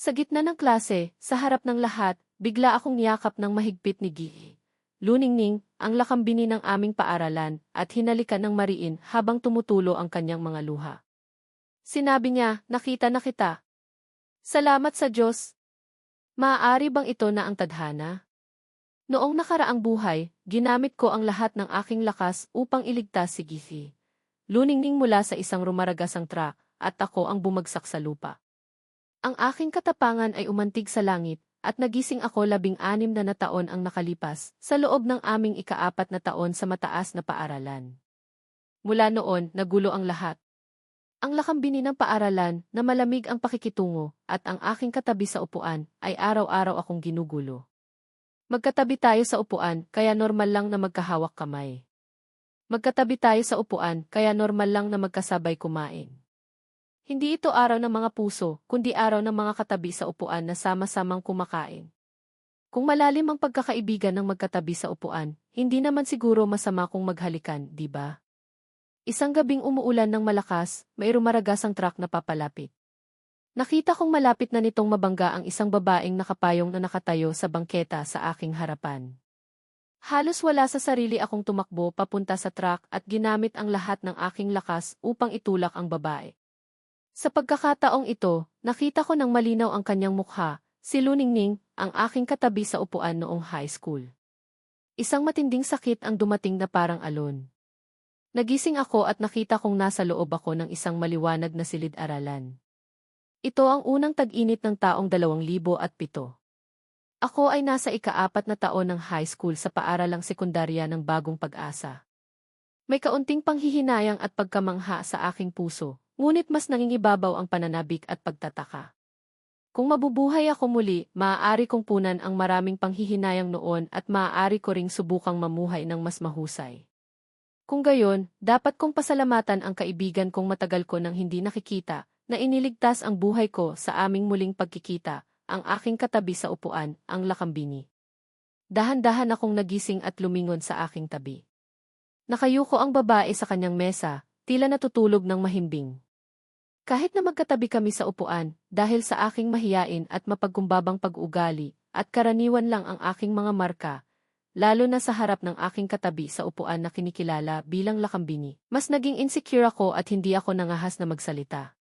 Sa gitna ng klase, sa harap ng lahat, bigla akong niyakap ng mahigpit ni Gi. Luningning, ang lakambini ng aming paaralan, at hinalikan ng mariin habang tumutulo ang kanyang mga luha. Sinabi niya, nakita na kita. Salamat sa Diyos. Maaari bang ito na ang tadhana? Noong nakaraang buhay, ginamit ko ang lahat ng aking lakas upang iligtas si Gifi. Luningning mula sa isang rumaragasang truck, at ako ang bumagsak sa lupa. Ang aking katapangan ay umantig sa langit, at nagising ako 16 na taon ang nakalipas, sa loob ng aming ika-4 na taon sa mataas na paaralan. Mula noon, nagulo ang lahat. Ang lakambini ng paaralan, na malamig ang pakikitungo, at ang aking katabi sa upuan, ay araw-araw akong ginugulo. Magkatabi tayo sa upuan, kaya normal lang na magkahawak kamay. Magkatabi tayo sa upuan, kaya normal lang na magkasabay kumain. Hindi ito araw ng mga puso, kundi araw ng mga katabi sa upuan na sama-samang kumakain. Kung malalim ang pagkakaibigan ng magkatabi sa upuan, hindi naman siguro masama kung maghalikan, di ba? Isang gabing umuulan ng malakas, may rumaragasang truck na papalapit. Nakita kong malapit na nitong mabangga ang isang babaeng nakapayong na nakatayo sa bangketa sa aking harapan. Halos wala sa sarili akong tumakbo papunta sa truck at ginamit ang lahat ng aking lakas upang itulak ang babae. Sa pagkakataong ito, nakita ko ng malinaw ang kanyang mukha, si Luningning, ang aking katabi sa upuan noong high school. Isang matinding sakit ang dumating na parang alon. Nagising ako at nakita kong nasa loob ako ng isang maliwanag na silid-aralan. Ito ang unang tag-init ng taong 2007. Ako ay nasa ika-4 na taon ng high school sa paaralang sekundarya ng Bagong Pag-asa. May kaunting panghihinayang at pagkamangha sa aking puso. Ngunit mas nangingibabaw ang pananabik at pagtataka. Kung mabubuhay ako muli, maaari kong punan ang maraming panghihinayang noon at maaari ko ring subukang mamuhay ng mas mahusay. Kung gayon, dapat kong pasalamatan ang kaibigan kong matagal ko nang hindi nakikita, na iniligtas ang buhay ko sa aming muling pagkikita, ang aking katabi sa upuan, ang lakambini. Dahan-dahan akong nagising at lumingon sa aking tabi. Nakayuko ang babae sa kanyang mesa, tila natutulog ng mahimbing. Kahit na magkatabi kami sa upuan, dahil sa aking mahiyain at mapagkumbabang pag-ugali, at karaniwan lang ang aking mga marka, lalo na sa harap ng aking katabi sa upuan na kinikilala bilang lakambini, mas naging insecure ako at hindi ako nangahas na magsalita.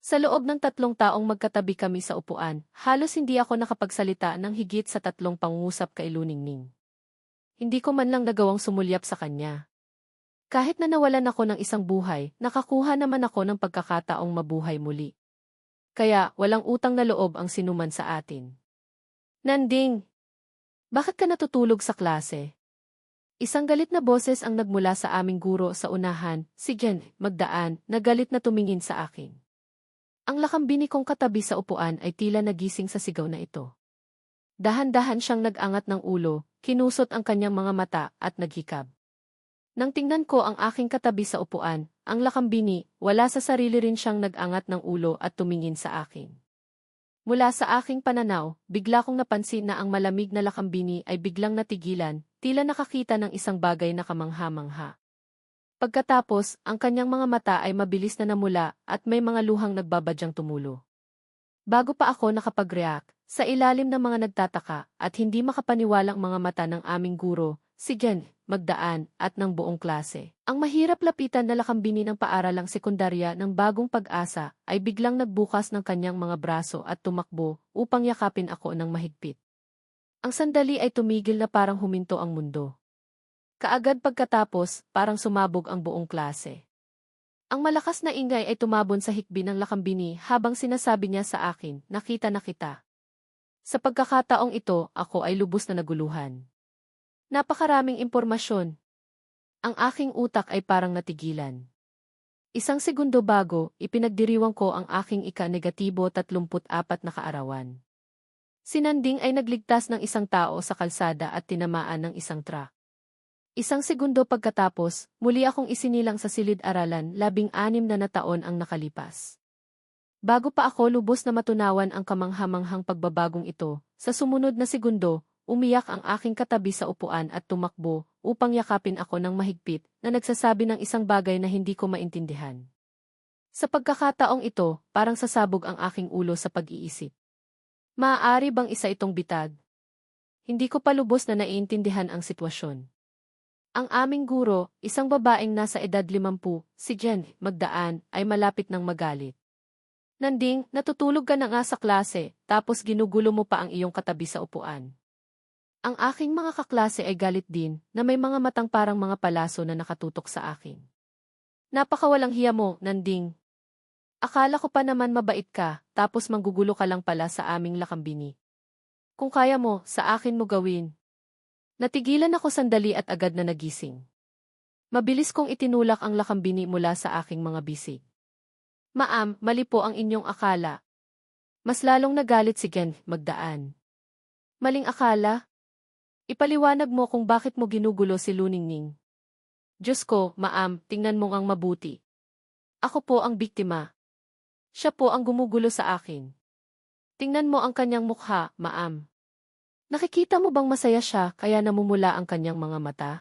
Sa loob ng 3 taong magkatabi kami sa upuan, halos hindi ako nakapagsalita ng higit sa 3 pangungusap kay Luningning. Hindi ko man lang nagawang sumulyap sa kanya. Kahit na nawalan ako ng isang buhay, nakakuha naman ako ng pagkakataong mabuhay muli. Kaya, walang utang na loob ang sinuman sa atin. Nanding! Bakit ka natutulog sa klase? Isang galit na boses ang nagmula sa aming guro sa unahan, si Jen Magdaan, na galit na tumingin sa akin. Ang lakambini kong katabi sa upuan ay tila nagising sa sigaw na ito. Dahan-dahan siyang nag-angat ng ulo, kinusot ang kanyang mga mata at naghikab. Nang tingnan ko ang aking katabi sa upuan, ang lakambini, wala sa sarili rin siyang nag-angat ng ulo at tumingin sa akin. Mula sa aking pananaw, bigla kong napansin na ang malamig na lakambini ay biglang natigilan, tila nakakita ng isang bagay na kamangha-mangha. Pagkatapos, ang kanyang mga mata ay mabilis na namula at may mga luhang nagbabadyang tumulo. Bago pa ako nakapag-react, sa ilalim ng mga nagtataka at hindi makapaniwalang mga mata ng aming guro, si Jen Magdaan at ng buong klase. Ang mahirap lapitan na lakambini ng paaralang sekundarya ng Bagong Pag-asa ay biglang nagbukas ng kanyang mga braso at tumakbo upang yakapin ako ng mahigpit. Ang sandali ay tumigil na parang huminto ang mundo. Kaagad pagkatapos, parang sumabog ang buong klase. Ang malakas na ingay ay tumabon sa hikbi ng lakambini habang sinasabi niya sa akin, nakita na kita. Sa pagkakataong ito, ako ay lubos na naguluhan. Napakaraming impormasyon. Ang aking utak ay parang natigilan. Isang segundo bago, ipinagdiriwang ko ang aking ika-negatibo 34 na kaarawan. Si Nanding ay nagligtas ng isang tao sa kalsada at tinamaan ng isang truck. Isang segundo pagkatapos, muli akong isinilang sa silid-aralan 16 na taon ang nakalipas. Bago pa ako lubos na matunawan ang kamangha-manghang pagbabagong ito, sa sumunod na segundo, umiyak ang aking katabi sa upuan at tumakbo upang yakapin ako ng mahigpit na nagsasabi ng isang bagay na hindi ko maintindihan. Sa pagkakataong ito, parang sasabog ang aking ulo sa pag-iisip. Maaari bang isa itong bitag? Hindi ko pa lubos na naiintindihan ang sitwasyon. Ang aming guro, isang babaeng nasa edad 50, si Jen, Magdaan, ay malapit ng magalit. Nanding, natutulog ka na nga sa klase, tapos ginugulo mo pa ang iyong katabi sa upuan. Ang aking mga kaklase ay galit din, na may mga matang parang mga palaso na nakatutok sa akin. Napakawalang hiya mo, Nanding. Akala ko pa naman mabait ka, tapos manggugulo ka lang pala sa aming lakambini. Kung kaya mo, sa akin mo gawin. Natigilan ako sandali at agad na nagising. Mabilis kong itinulak ang lakambini mula sa aking mga bisig. Ma'am, mali po ang inyong akala. Mas lalong nagalit si Jen, Magdaan. Maling akala? Ipaliwanag mo kung bakit mo ginugulo si Luningning. Diyos ko, ma'am, tingnan mo ang mabuti. Ako po ang biktima. Siya po ang gumugulo sa akin. Tingnan mo ang kanyang mukha, ma'am. Nakikita mo bang masaya siya kaya namumula ang kanyang mga mata?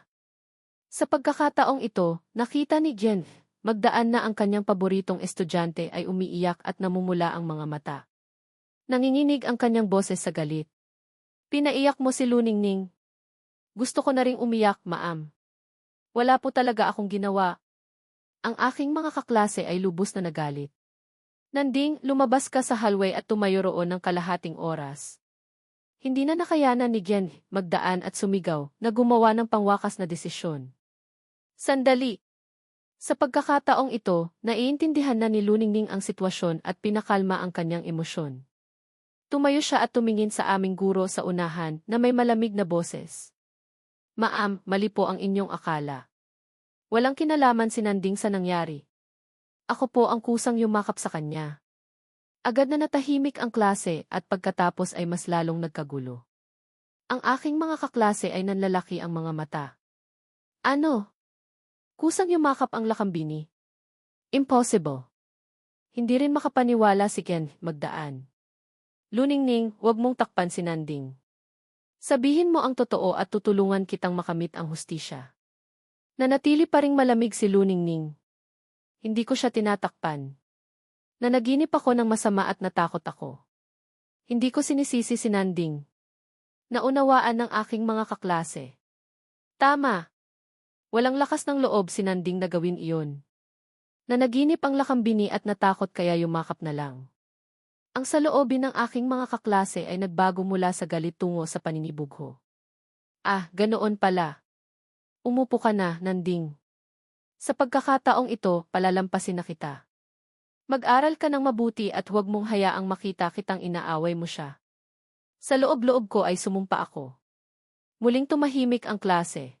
Sa pagkakataong ito, nakita ni Jen, Magdaan na ang kanyang paboritong estudyante ay umiiyak at namumula ang mga mata. Nanginginig ang kanyang boses sa galit. Pinaiyak mo si Luningning. Gusto ko na ring umiyak, ma'am. Wala po talaga akong ginawa. Ang aking mga kaklase ay lubos na nagalit. Nanding, lumabas ka sa hallway at tumayo roon ng kalahating oras. Hindi na nakayanan ni Jen, Magdaan at sumigaw na gumawa ng pangwakas na desisyon. Sandali! Sa pagkakataong ito, naiintindihan na ni Luningning ang sitwasyon at pinakalma ang kanyang emosyon. Tumayo siya at tumingin sa aming guro sa unahan na may malamig na boses. Ma'am, mali po ang inyong akala. Walang kinalaman si Nanding sa nangyari. Ako po ang kusang yumakap sa kanya. Agad na natahimik ang klase at pagkatapos ay mas lalong nagkagulo. Ang aking mga kaklase ay nanlalaki ang mga mata. Ano? Kusang yumakap ang lakambini? Impossible. Hindi rin makapaniwala si Jen, Magdaan. Luningning, huwag mong takpan si Nanding. Sabihin mo ang totoo at tutulungan kitang makamit ang hustisya. Nanatili pa ring malamig si Luningning. Hindi ko siya tinatakpan. Nanaginip ako ng masama at natakot ako. Hindi ko sinisisi si Nanding. Naunawaan ng aking mga kaklase. Tama. Walang lakas ng loob si Nanding na gawin iyon. Nanaginip ang lakambini at natakot kaya yumakap na lang. Ang saloobin ng aking mga kaklase ay nagbago mula sa galit tungo sa paninibugho. Ah, ganoon pala. Umupo ka na, Nanding. Sa pagkakataong ito, palalampasin na kita. Mag-aral ka ng mabuti at huwag mong hayaang makita kitang inaaway mo siya. Sa loob-loob ko ay sumumpa ako. Muling tumahimik ang klase.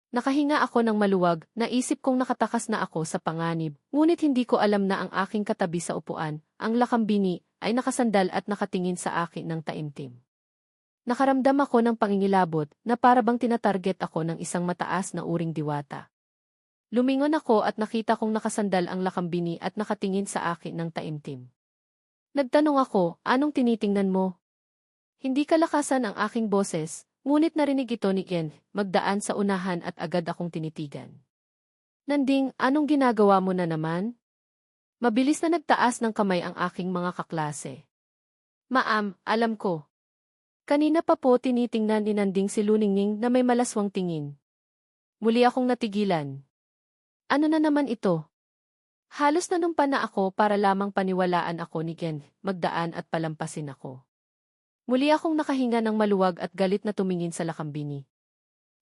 Nakahinga ako ng maluwag, naisip kong nakatakas na ako sa panganib, ngunit hindi ko alam na ang aking katabi sa upuan, ang lakambini, ay nakasandal at nakatingin sa akin ng taimtim. Nakaramdam ako ng pangingilabot na parabang tinatarget ako ng isang mataas na uring diwata. Lumingon ako at nakita kong nakasandal ang lakambini at nakatingin sa akin ng taimtim. Nagtanong ako, anong tinitingnan mo? Hindi kalakasan ang aking boses. Ngunit narinig ito ni Jen, Magdaan sa unahan at agad akong tinitigan. Nanding, anong ginagawa mo na naman? Mabilis na nagtaas ng kamay ang aking mga kaklase. Ma'am, alam ko. Kanina pa po tinitingnan ni Nanding si Luningning na may malaswang tingin. Muli akong natigilan. Ano na naman ito? Halos nanumpa na ako para lamang paniwalaan ako ni Jen, Magdaan at palampasin ako. Muli akong nakahinga ng maluwag at galit na tumingin sa lakambini.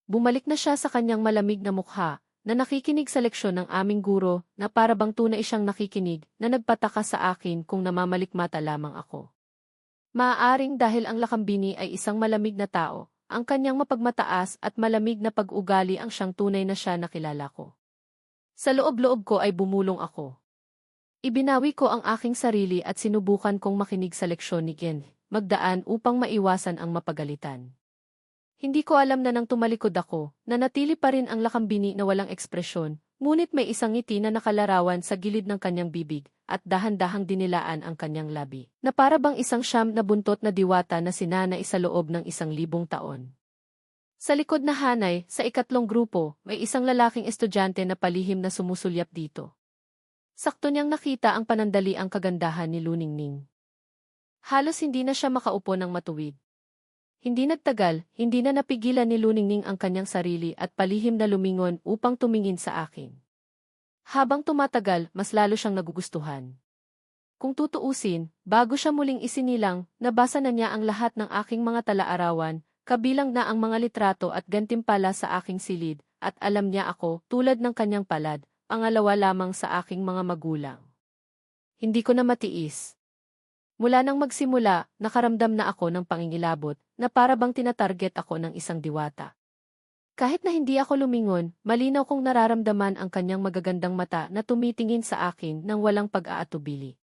Bumalik na siya sa kanyang malamig na mukha, na nakikinig sa leksyon ng aming guro, na parabang tunay siyang nakikinig, na nagpataka sa akin kung namamalikmata lamang ako. Maaaring dahil ang lakambini ay isang malamig na tao, ang kanyang mapagmataas at malamig na pag-ugali ang siyang tunay na siya na kilala ko. Sa loob-loob ko ay bumulong ako. Ibinawi ko ang aking sarili at sinubukan kong makinig sa leksyon ni Jen, Magdaan upang maiwasan ang mapagalitan. Hindi ko alam na nang tumalikod ako, nanatili pa rin ang lakambini na walang ekspresyon, ngunit may isang ngiti na nakalarawan sa gilid ng kanyang bibig, at dahan-dahang dinilaan ang kanyang labi, na para bang isang siyam na buntot na diwata na sinanay sa loob ng 1,000 taon. Sa likod na hanay, sa ikatlong grupo, may isang lalaking estudyante na palihim na sumusulyap dito. Sakto niyang nakita ang panandaliang kagandahan ni Luningning. Halos hindi na siya makaupo ng matuwid. Hindi nagtagal, hindi na napigilan ni Luningning ang kanyang sarili at palihim na lumingon upang tumingin sa akin. Habang tumatagal, mas lalo siyang nagugustuhan. Kung tutuusin, bago siya muling isinilang, nabasa na niya ang lahat ng aking mga tala-arawan, kabilang na ang mga litrato at gantimpala sa aking silid, at alam niya ako, tulad ng kanyang palad, pangalawa lamang sa aking mga magulang. Hindi ko na matiis. Mula nang magsimula, nakaramdam na ako ng pangingilabot, na para bang tinatarget ako ng isang diwata. Kahit na hindi ako lumingon, malinaw kong nararamdaman ang kanyang magagandang mata na tumitingin sa akin nang walang pag-aatubili.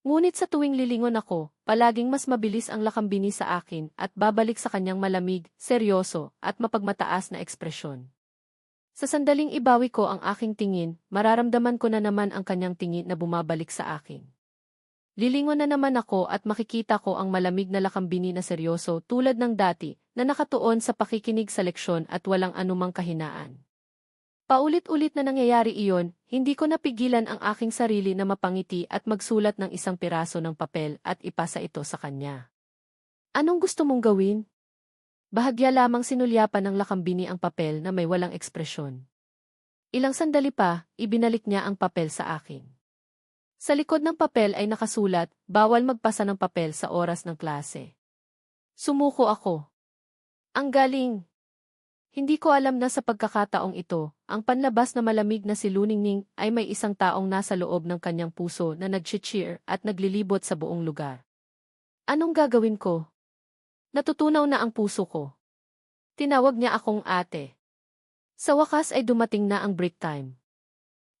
Ngunit sa tuwing lilingon ako, palaging mas mabilis ang lakambini sa akin at babalik sa kanyang malamig, seryoso, at mapagmataas na ekspresyon. Sa sandaling ibawi ko ang aking tingin, mararamdaman ko na naman ang kanyang tingin na bumabalik sa akin. Lilingon na naman ako at makikita ko ang malamig na lakambini na seryoso tulad ng dati na nakatuon sa pakikinig sa leksyon at walang anumang kahinaan. Paulit-ulit na nangyayari iyon, hindi ko napigilan ang aking sarili na mapangiti at magsulat ng isang piraso ng papel at ipasa ito sa kanya. Anong gusto mong gawin? Bahagya lamang sinulyapan ng lakambini ang papel na may walang ekspresyon. Ilang sandali pa, ibinalik niya ang papel sa akin. Sa likod ng papel ay nakasulat, bawal magpasa ng papel sa oras ng klase. Sumuko ako. Ang galing! Hindi ko alam na sa pagkakataong ito, ang panlabas na malamig na si Luningning ay may isang taong nasa loob ng kanyang puso na nag-cheer at naglilibot sa buong lugar. Anong gagawin ko? Natutunaw na ang puso ko. Tinawag niya akong ate. Sa wakas ay dumating na ang break time.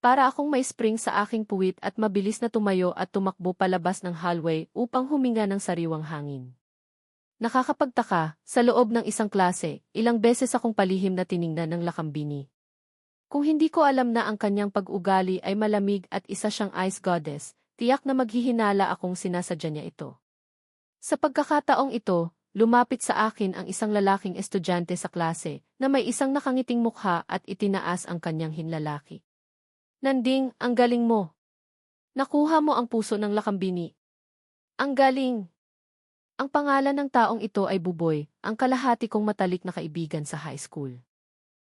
Para akong may spring sa aking puwit at mabilis na tumayo at tumakbo palabas ng hallway upang huminga ng sariwang hangin. Nakakapagtaka, sa loob ng isang klase, ilang beses akong palihim na tiningnan ng lakambini. Kung hindi ko alam na ang kanyang pag-ugali ay malamig at isa siyang ice goddess, tiyak na maghihinala akong sinasadya niya ito. Sa pagkakataong ito, lumapit sa akin ang isang lalaking estudyante sa klase na may isang nakangiting mukha at itinaas ang kanyang hinlalaki. Nanding, ang galing mo. Nakuha mo ang puso ng lakambini. Ang galing. Ang pangalan ng taong ito ay Buboy, ang kalahati kong matalik na kaibigan sa high school.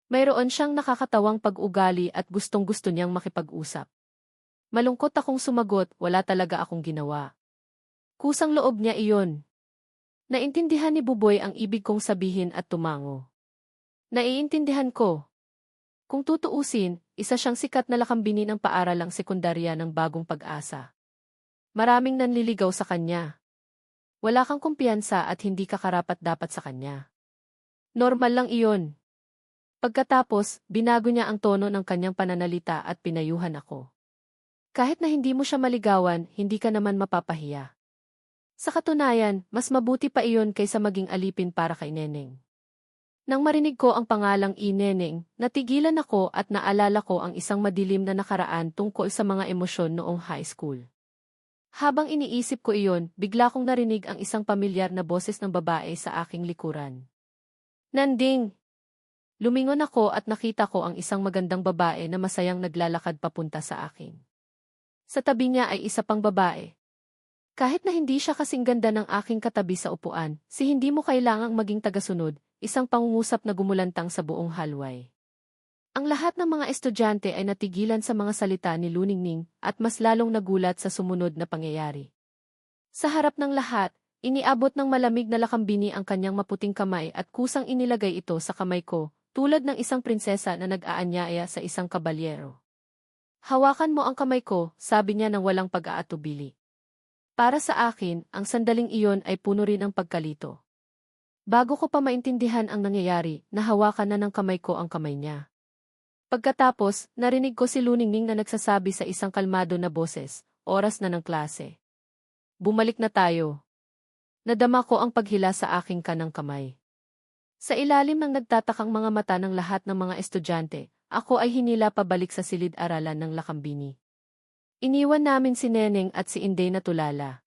Mayroon siyang nakakatawang pag-ugali at gustong-gusto niyang makipag-usap. Malungkot akong sumagot, wala talaga akong ginawa. Kusang loob niya iyon. Naintindihan ni Buboy ang ibig kong sabihin at tumango. Naiintindihan ko. Kung tutuusin, isa siyang sikat na lakambini ng paaralang sekundarya ng Bagong Pag-asa. Maraming nanliligaw sa kanya. Wala kang kumpiyansa at hindi ka karapat-dapat sa kanya. Normal lang iyon. Pagkatapos, binago niya ang tono ng kanyang pananalita at pinayuhan ako. Kahit na hindi mo siya maligawan, hindi ka naman mapapahiya. Sa katunayan, mas mabuti pa iyon kaysa maging alipin para kay Neneng. Nang marinig ko ang pangalang Neneng, natigilan ako at naalala ko ang isang madilim na nakaraan tungkol sa mga emosyon noong high school. Habang iniisip ko iyon, bigla kong narinig ang isang pamilyar na boses ng babae sa aking likuran. Nanding! Lumingon ako at nakita ko ang isang magandang babae na masayang naglalakad papunta sa akin. Sa tabi niya ay isa pang babae. Kahit na hindi siya kasing ganda ng aking katabi sa upuan, si hindi mo kailangang maging tagasunod, isang pangungusap na gumulantang sa buong hallway. Ang lahat ng mga estudyante ay natigilan sa mga salita ni Luningning at mas lalong nagulat sa sumunod na pangyayari. Sa harap ng lahat, iniabot ng malamig na lakambini ang kanyang maputing kamay at kusang inilagay ito sa kamay ko, tulad ng isang prinsesa na nag-aanyaya sa isang kabalyero. Hawakan mo ang kamay ko, sabi niya nang walang pag-aatubili. Para sa akin, ang sandaling iyon ay puno rin ng pagkalito. Bago ko pa maintindihan ang nangyayari, nahawakan na ng kamay ko ang kamay niya. Pagkatapos, narinig ko si Luningning na nagsasabi sa isang kalmado na boses, oras na ng klase. Bumalik na tayo. Nadama ko ang paghila sa aking kanang kamay. Sa ilalim ng nagtatakang mga mata ng lahat ng mga estudyante, ako ay hinila pabalik sa silid-aralan ng lakambini. Iniwan namin si Neneng at si Inday na tulala.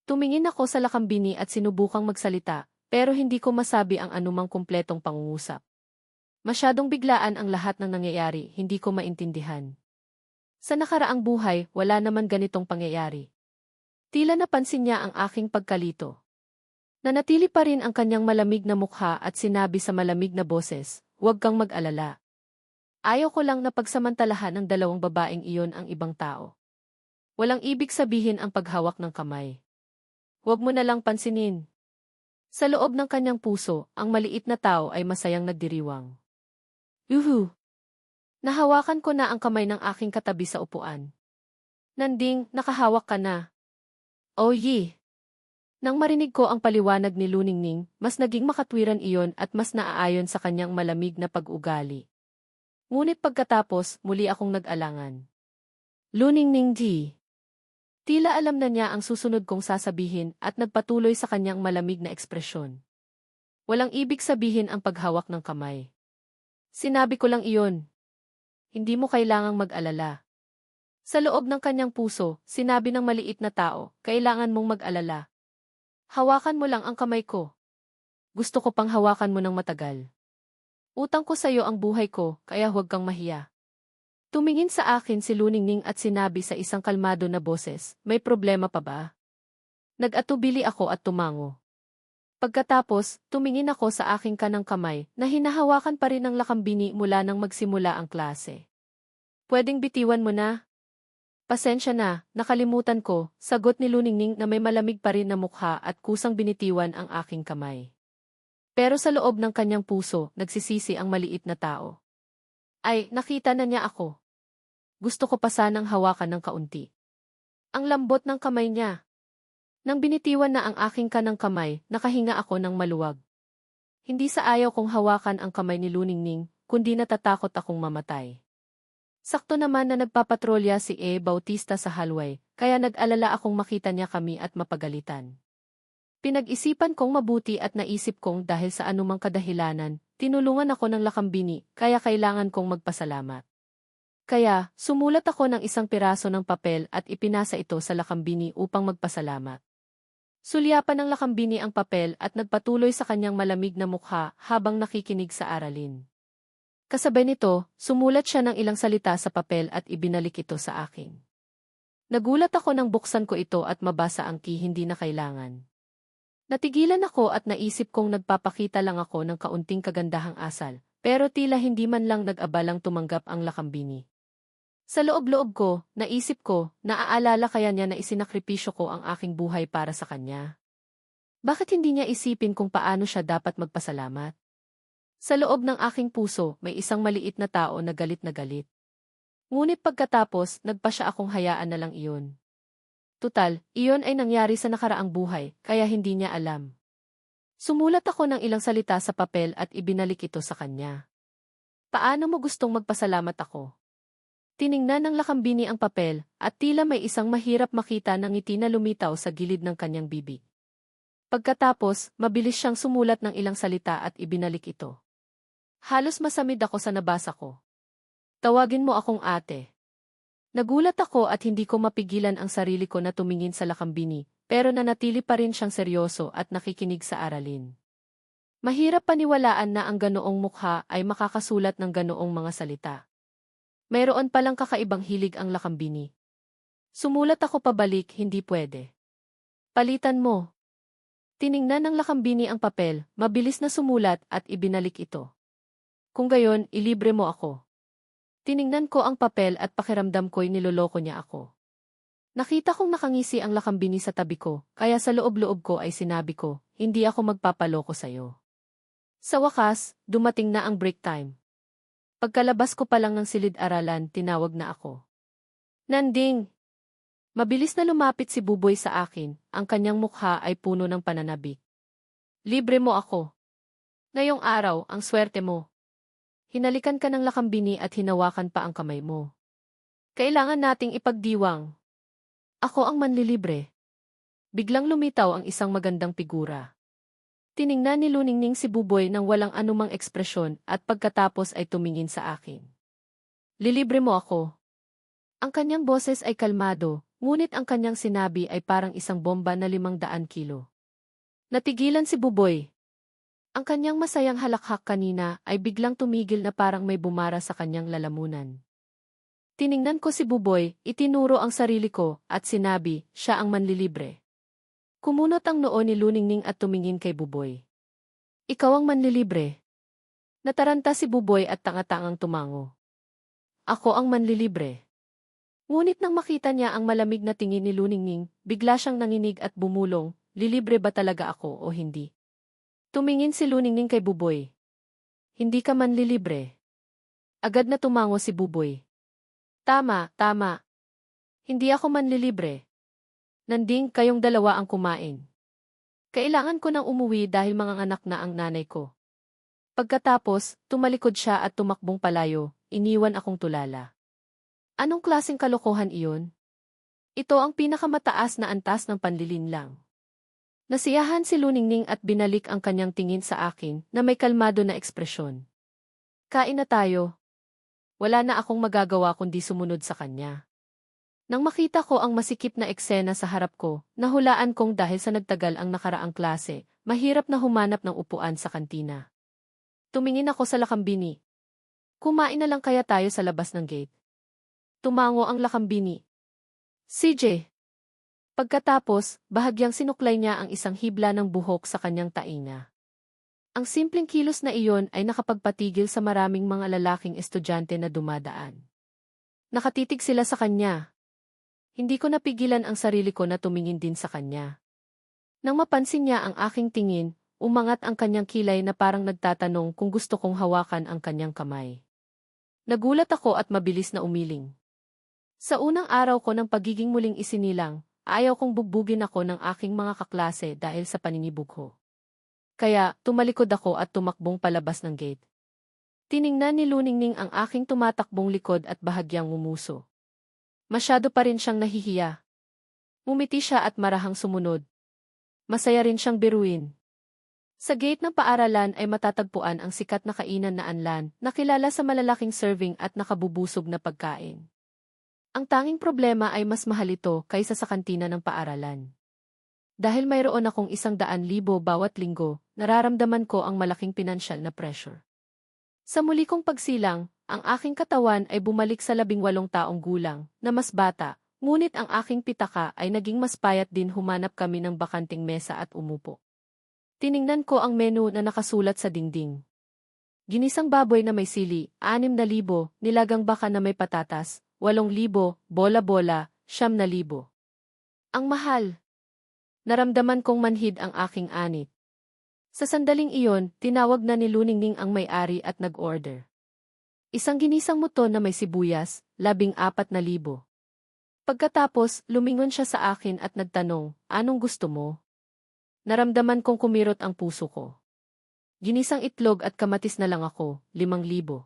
Tumingin ako sa lakambini at sinubukang magsalita, pero hindi ko masabi ang anumang kumpletong pangungusap. Masyadong biglaan ang lahat ng nangyayari, hindi ko maintindihan. Sa nakaraang buhay, wala naman ganitong pangyayari. Tila napansin niya ang aking pagkalito. Nanatili pa rin ang kanyang malamig na mukha at sinabi sa malamig na boses, "Huwag kang mag-alala. Ayaw ko lang na pagsamantalahan ng dalawang babaeng iyon ang ibang tao. Walang ibig sabihin ang paghawak ng kamay. Huwag mo na lang pansinin." Sa loob ng kanyang puso, ang maliit na tao ay masayang nagdiriwang. Uhu! Nahawakan ko na ang kamay ng aking katabi sa upuan. "Nanding, nakahawak ka na." "Oh ye!" Nang marinig ko ang paliwanag ni Luningning, mas naging makatwiran iyon at mas naaayon sa kanyang malamig na pag-ugali. Ngunit pagkatapos, muli akong nag-alangan. "Luningning di." Tila alam na niya ang susunod kong sasabihin at nagpatuloy sa kanyang malamig na ekspresyon. "Walang ibig sabihin ang paghawak ng kamay. Sinabi ko lang iyon. Hindi mo kailangang mag-alala." Sa loob ng kanyang puso, sinabi ng maliit na tao, "Kailangan mong mag-alala. Hawakan mo lang ang kamay ko. Gusto ko pang hawakan mo ng matagal. Utang ko sa iyo ang buhay ko, kaya huwag kang mahiya." Tumingin sa akin si Luningning at sinabi sa isang kalmado na boses, "May problema pa ba?" Nag-atubili ako at tumango. Pagkatapos, tumingin ako sa aking kanang kamay na hinahawakan pa rin ng lakambini mula nang magsimula ang klase. "Pwedeng bitiwan mo na?" "Pasensya na, nakalimutan ko," sagot ni Luningning na may malamig pa rin na mukha at kusang binitiwan ang aking kamay. Pero sa loob ng kanyang puso, nagsisisi ang maliit na tao. Ay, nakita na niya ako. Gusto ko pa sanang hawakan ng kaunti. Ang lambot ng kamay niya. Nang binitiwan na ang aking kanang kamay, nakahinga ako ng maluwag. Hindi sa ayaw kong hawakan ang kamay ni Luningning, kundi natatakot akong mamatay. Sakto naman na nagpapatrolya si Bautista sa hallway, kaya nag-alala akong makita niya kami at mapagalitan. Pinag-isipan kong mabuti at naisip kong dahil sa anumang kadahilanan, tinulungan ako ng lakambini, kaya kailangan kong magpasalamat. Kaya, sumulat ako ng isang piraso ng papel at ipinasa ito sa lakambini upang magpasalamat. Sulyapan ng lakambini ang papel at nagpatuloy sa kanyang malamig na mukha habang nakikinig sa aralin. Kasabay nito, sumulat siya ng ilang salita sa papel at ibinalik ito sa akin. Nagulat ako nang buksan ko ito at mabasa ang hindi na kailangan. Natigilan ako at naisip kong nagpapakita lang ako ng kaunting kagandahang asal, pero tila hindi man lang nag-abalang tumanggap ang lakambini. Sa loob-loob ko, naisip ko, naaalala kaya niya na isinakripisyo ko ang aking buhay para sa kanya. Bakit hindi niya isipin kung paano siya dapat magpasalamat? Sa loob ng aking puso, may isang maliit na tao na galit na galit. Ngunit pagkatapos, nagpa siya akong hayaan na lang iyon. Tutal, iyon ay nangyari sa nakaraang buhay, kaya hindi niya alam. Sumulat ako ng ilang salita sa papel at ibinalik ito sa kanya. "Paano mo gustong magpasalamat ako?" Tiningnan ng lakambini ang papel, at tila may isang mahirap makita na ngiti na lumitaw sa gilid ng kanyang bibig. Pagkatapos, mabilis siyang sumulat ng ilang salita at ibinalik ito. Halos masamid ako sa nabasa ko. "Tawagin mo akong ate." Nagulat ako at hindi ko mapigilan ang sarili ko na tumingin sa lakambini, pero nanatili pa rin siyang seryoso at nakikinig sa aralin. Mahirap paniwalaan na ang ganoong mukha ay makakasulat ng ganoong mga salita. Mayroon palang kakaibang hilig ang lakambini. Sumulat ako pabalik, "Hindi pwede. Palitan mo." Tiningnan ng lakambini ang papel, mabilis na sumulat at ibinalik ito. "Kung gayon, ilibre mo ako." Tiningnan ko ang papel at pakiramdam ko'y niloloko niya ako. Nakita kong nakangisi ang lakambini sa tabi ko, kaya sa loob-loob ko ay sinabi ko, "Hindi ako magpapaloko sa'yo." Sa wakas, dumating na ang break time. Pagkalabas ko pa lang ng silid-aralan, tinawag na ako. "Nanding!" Mabilis na lumapit si Buboy sa akin, ang kanyang mukha ay puno ng pananabik. "Libre mo ako. Ngayong araw, ang swerte mo." Hinalikan ka ng lakambini at hinawakan pa ang kamay mo. "Kailangan nating ipagdiwang. Ako ang manlilibre." Biglang lumitaw ang isang magandang figura. Tiningnan ni Luningning si Buboy nang walang anumang ekspresyon at pagkatapos ay tumingin sa akin. "Lilibre mo ako." Ang kanyang boses ay kalmado, ngunit ang kanyang sinabi ay parang isang bomba na 500 kilo. Natigilan si Buboy. Ang kanyang masayang halakhak kanina ay biglang tumigil na parang may bumara sa kanyang lalamunan. Tiningnan ko si Buboy, itinuro ang sarili ko, at sinabi, siya ang manlilibre. Kumunot ang noo ni Luningning at tumingin kay Buboy. Ikaw ang manlilibre. Nataranta si Buboy at tanga-tangang tumango. Ako ang manlilibre. Ngunit nang makita niya ang malamig na tingin ni Luningning, bigla siyang nanginig at bumulong, lilibre ba talaga ako o hindi? Tumingin si Luningning kay Buboy. Hindi ka manlilibre. Agad na tumango si Buboy. Tama, tama. Hindi ako manlilibre. Nanding kayong dalawa ang kumain. Kailangan ko nang umuwi dahil manganganak na ang nanay ko. Pagkatapos, tumalikod siya at tumakbong palayo, iniwan akong tulala. Anong klaseng kalokohan iyon? Ito ang pinakamataas na antas ng panlilinlang. Nasiyahan si Luningning at binalik ang kanyang tingin sa akin na may kalmado na ekspresyon. Kain na tayo. Wala na akong magagawa kundi sumunod sa kanya. Nang makita ko ang masikip na eksena sa harap ko, nahulaan kong dahil sa nagtagal ang nakaraang klase, mahirap na humanap ng upuan sa kantina. Tumingin ako sa lakambini. Kumain na lang kaya tayo sa labas ng gate. Tumango ang lakambini. CJ. Pagkatapos, bahagyang sinuklay niya ang isang hibla ng buhok sa kanyang tainga. Ang simpleng kilos na iyon ay nakapagpatigil sa maraming mga lalaking estudyante na dumadaan. Nakatitig sila sa kanya. Hindi ko napigilan ang sarili ko na tumingin din sa kanya. Nang mapansin niya ang aking tingin, umangat ang kanyang kilay na parang nagtatanong kung gusto kong hawakan ang kanyang kamay. Nagulat ako at mabilis na umiling. Sa unang araw ko ng pagiging muling isinilang, ayaw kong bugbugin ako ng aking mga kaklase dahil sa paninibug ko. Kaya, tumalikod ako at tumakbong palabas ng gate. Tiningnan ni Luningning ang aking tumatakbong likod at bahagyang ngumuso. Masyado pa rin siyang nahihiya. Ngumiti siya at marahang sumunod. Masaya rin siyang biruin. Sa gate ng paaralan ay matatagpuan ang sikat na kainan na Anlan, na kilala sa malalaking serving at nakabubusog na pagkain. Ang tanging problema ay mas mahal ito kaysa sa kantina ng paaralan. Dahil mayroon akong 100,000 bawat linggo, nararamdaman ko ang malaking pinansyal na pressure. Sa muli kong pagsilang, ang aking katawan ay bumalik sa 18 taong gulang, na mas bata, ngunit ang aking pitaka ay naging mas payat din. Humanap kami ng bakanting mesa at umupo. Tiningnan ko ang menu na nakasulat sa dingding. Ginisang baboy na may sili, 6,000, nilagang baka na may patatas, 8,000, bola-bola, 9,000. Ang mahal! Naramdaman kong manhid ang aking anit. Sa sandaling iyon, tinawag na ni Luningning ang may-ari at nag-order. Isang ginisang muton na may sibuyas, 14,000. Pagkatapos, lumingon siya sa akin at nagtanong, anong gusto mo? Naramdaman kong kumirot ang puso ko. Ginisang itlog at kamatis na lang ako, 5,000.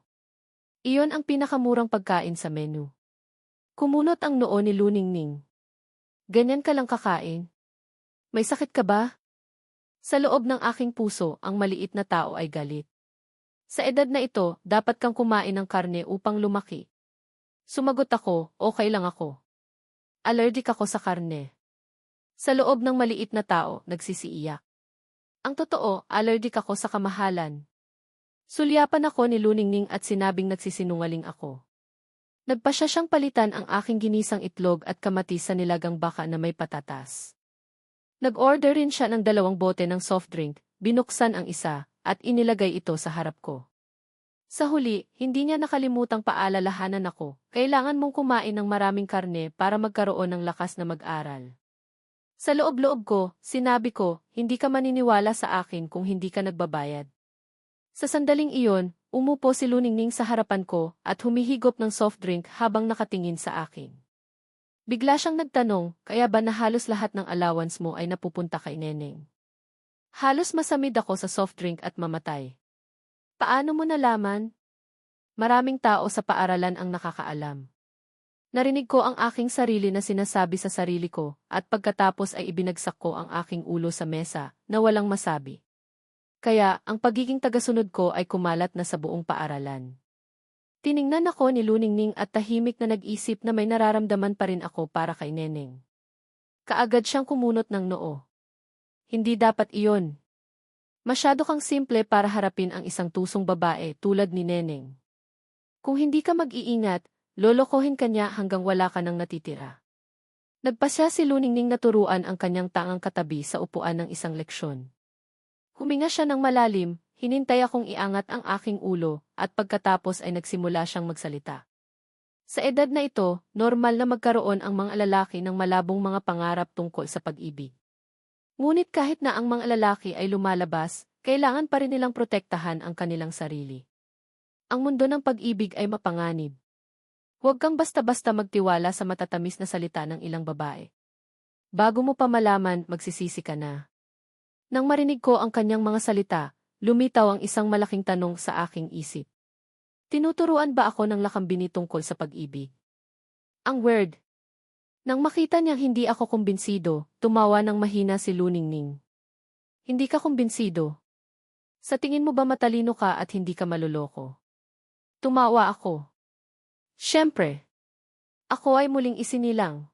Iyon ang pinakamurang pagkain sa menu. Kumunot ang noo ni Luningning. Ganyan ka lang kakain? May sakit ka ba? Sa loob ng aking puso, ang maliit na tao ay galit. Sa edad na ito, dapat kang kumain ng karne upang lumaki. Sumagot ako, okay lang ako. Allergic ako sa karne. Sa loob ng maliit na tao, nagsisiiyak. Ang totoo, allergic ako sa kamahalan. Sulyapan ako ni Luningning at sinabing nagsisinungaling ako. Nagpasya siyang palitan ang aking ginisang itlog at kamatis sa nilagang baka na may patatas. Nag-order rin siya ng 2 bote ng soft drink, binuksan ang isa, at inilagay ito sa harap ko. Sa huli, hindi niya nakalimutang paalalahanan ako, kailangan mong kumain ng maraming karne para magkaroon ng lakas na mag-aral. Sa loob-loob ko, sinabi ko, hindi ka maniniwala sa akin kung hindi ka nagbabayad. Sa sandaling iyon, umupo si Luningning sa harapan ko at humihigop ng soft drink habang nakatingin sa akin. Bigla siyang nagtanong, kaya ba na halos lahat ng allowance mo ay napupunta kay Neneng? Halos masamid ako sa soft drink at mamatay. Paano mo nalaman? Maraming tao sa paaralan ang nakakaalam. Narinig ko ang aking sarili na sinasabi sa sarili ko, at pagkatapos ay ibinagsak ko ang aking ulo sa mesa, na walang masabi. Kaya, ang pagiging tagasunod ko ay kumalat na sa buong paaralan. Tiningnan ako ni Luningning at tahimik na nag-isip na may nararamdaman pa rin ako para kay Neneng. Kaagad siyang kumunot ng noo. Hindi dapat iyon. Masyado kang simple para harapin ang isang tusong babae tulad ni Neneng. Kung hindi ka mag-iingat, lolokohin kanya hanggang wala ka nang natitira. Nagpasya si Luningning na turuan ang kanyang tangang katabi sa upuan ng isang leksyon. Huminga siya ng malalim, hinintay akong iangat ang aking ulo, at pagkatapos ay nagsimula siyang magsalita. Sa edad na ito, normal na magkaroon ang mga lalaki ng malabong mga pangarap tungkol sa pag-ibig. Ngunit kahit na ang mga lalaki ay lumalabas, kailangan pa rin nilang protektahan ang kanilang sarili. Ang mundo ng pag-ibig ay mapanganib. Huwag kang basta-basta magtiwala sa matatamis na salita ng ilang babae. Bago mo pa malaman, magsisisi ka na. Nang marinig ko ang kanyang mga salita, lumitaw ang isang malaking tanong sa aking isip. Tinuturuan ba ako ng lakambini tungkol sa pag-ibig? Ang word. Nang makita niyang hindi ako kumbinsido, tumawa ng mahina si Luningning. Hindi ka kumbinsido. Sa tingin mo ba matalino ka at hindi ka maluloko? Tumawa ako. Siyempre. Ako ay muling isinilang.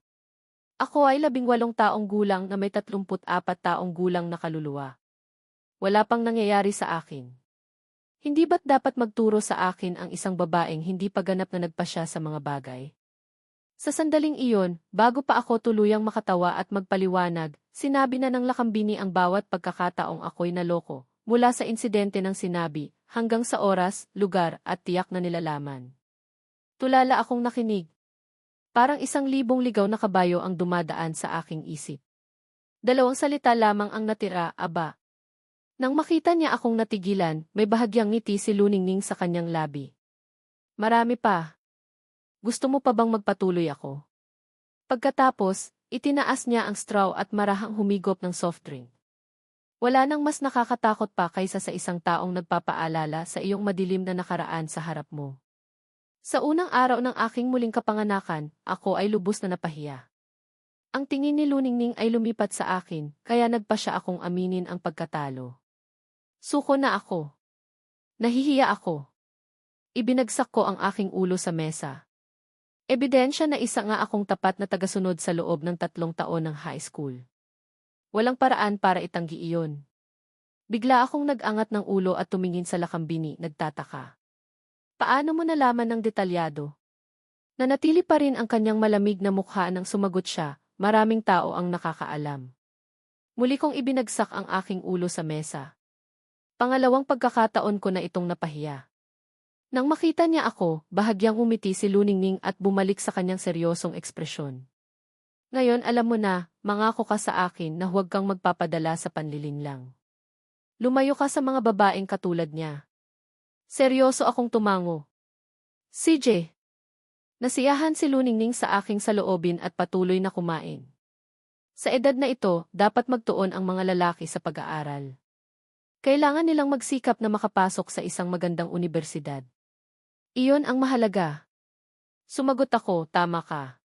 Ako ay 18 taong gulang na may 34 taong gulang na kaluluwa. Wala pang nangyayari sa akin. Hindi ba't dapat magturo sa akin ang isang babaeng hindi pa ganap na nagpasya sa mga bagay? Sa sandaling iyon, bago pa ako tuluyang makatawa at magpaliwanag, sinabi na ng lakambini ang bawat pagkakataong ako'y naloko, mula sa insidente ng sinabi, hanggang sa oras, lugar at tiyak na nilalaman. Tulala akong nakinig. Parang 1,000 ligaw na kabayo ang dumadaan sa aking isip. 2 salita lamang ang natira, aba. Nang makita niya akong natigilan, may bahagyang ngiti si Luningning sa kanyang labi. Marami pa. Gusto mo pa bang magpatuloy ako? Pagkatapos, itinaas niya ang straw at marahang humigop ng soft drink. Wala nang mas nakakatakot pa kaysa sa isang taong nagpapaalala sa iyong madilim na nakaraan sa harap mo. Sa unang araw ng aking muling kapanganakan, ako ay lubos na napahiya. Ang tingin ni Luningning ay lumipat sa akin, kaya nagpa siya akong aminin ang pagkatalo. Suko na ako. Nahihiya ako. Ibinagsak ko ang aking ulo sa mesa. Ebidensya na isa nga akong tapat na tagasunod sa loob ng 3 taon ng high school. Walang paraan para itanggi iyon. Bigla akong nag-angat ng ulo at tumingin sa lakambini, nagtataka. Paano mo nalaman ng detalyado? Nanatili pa rin ang kanyang malamig na mukha nang sumagot siya, maraming tao ang nakakaalam. Muli kong ibinagsak ang aking ulo sa mesa. Pangalawang pagkakataon ko na itong napahiya. Nang makita niya ako, bahagyang umiti si Luningning at bumalik sa kanyang seryosong ekspresyon. Ngayon alam mo na, mangako ka sa akin na huwag kang magpapadala sa panlilinlang. Lumayo ka sa mga babaeng katulad niya. Seryoso akong tumango. CJ. Nasiyahan si Luningning sa aking saloobin at patuloy na kumain. Sa edad na ito, dapat magtuon ang mga lalaki sa pag-aaral. Kailangan nilang magsikap na makapasok sa isang magandang unibersidad. Iyon ang mahalaga. Sumagot ako, tama ka.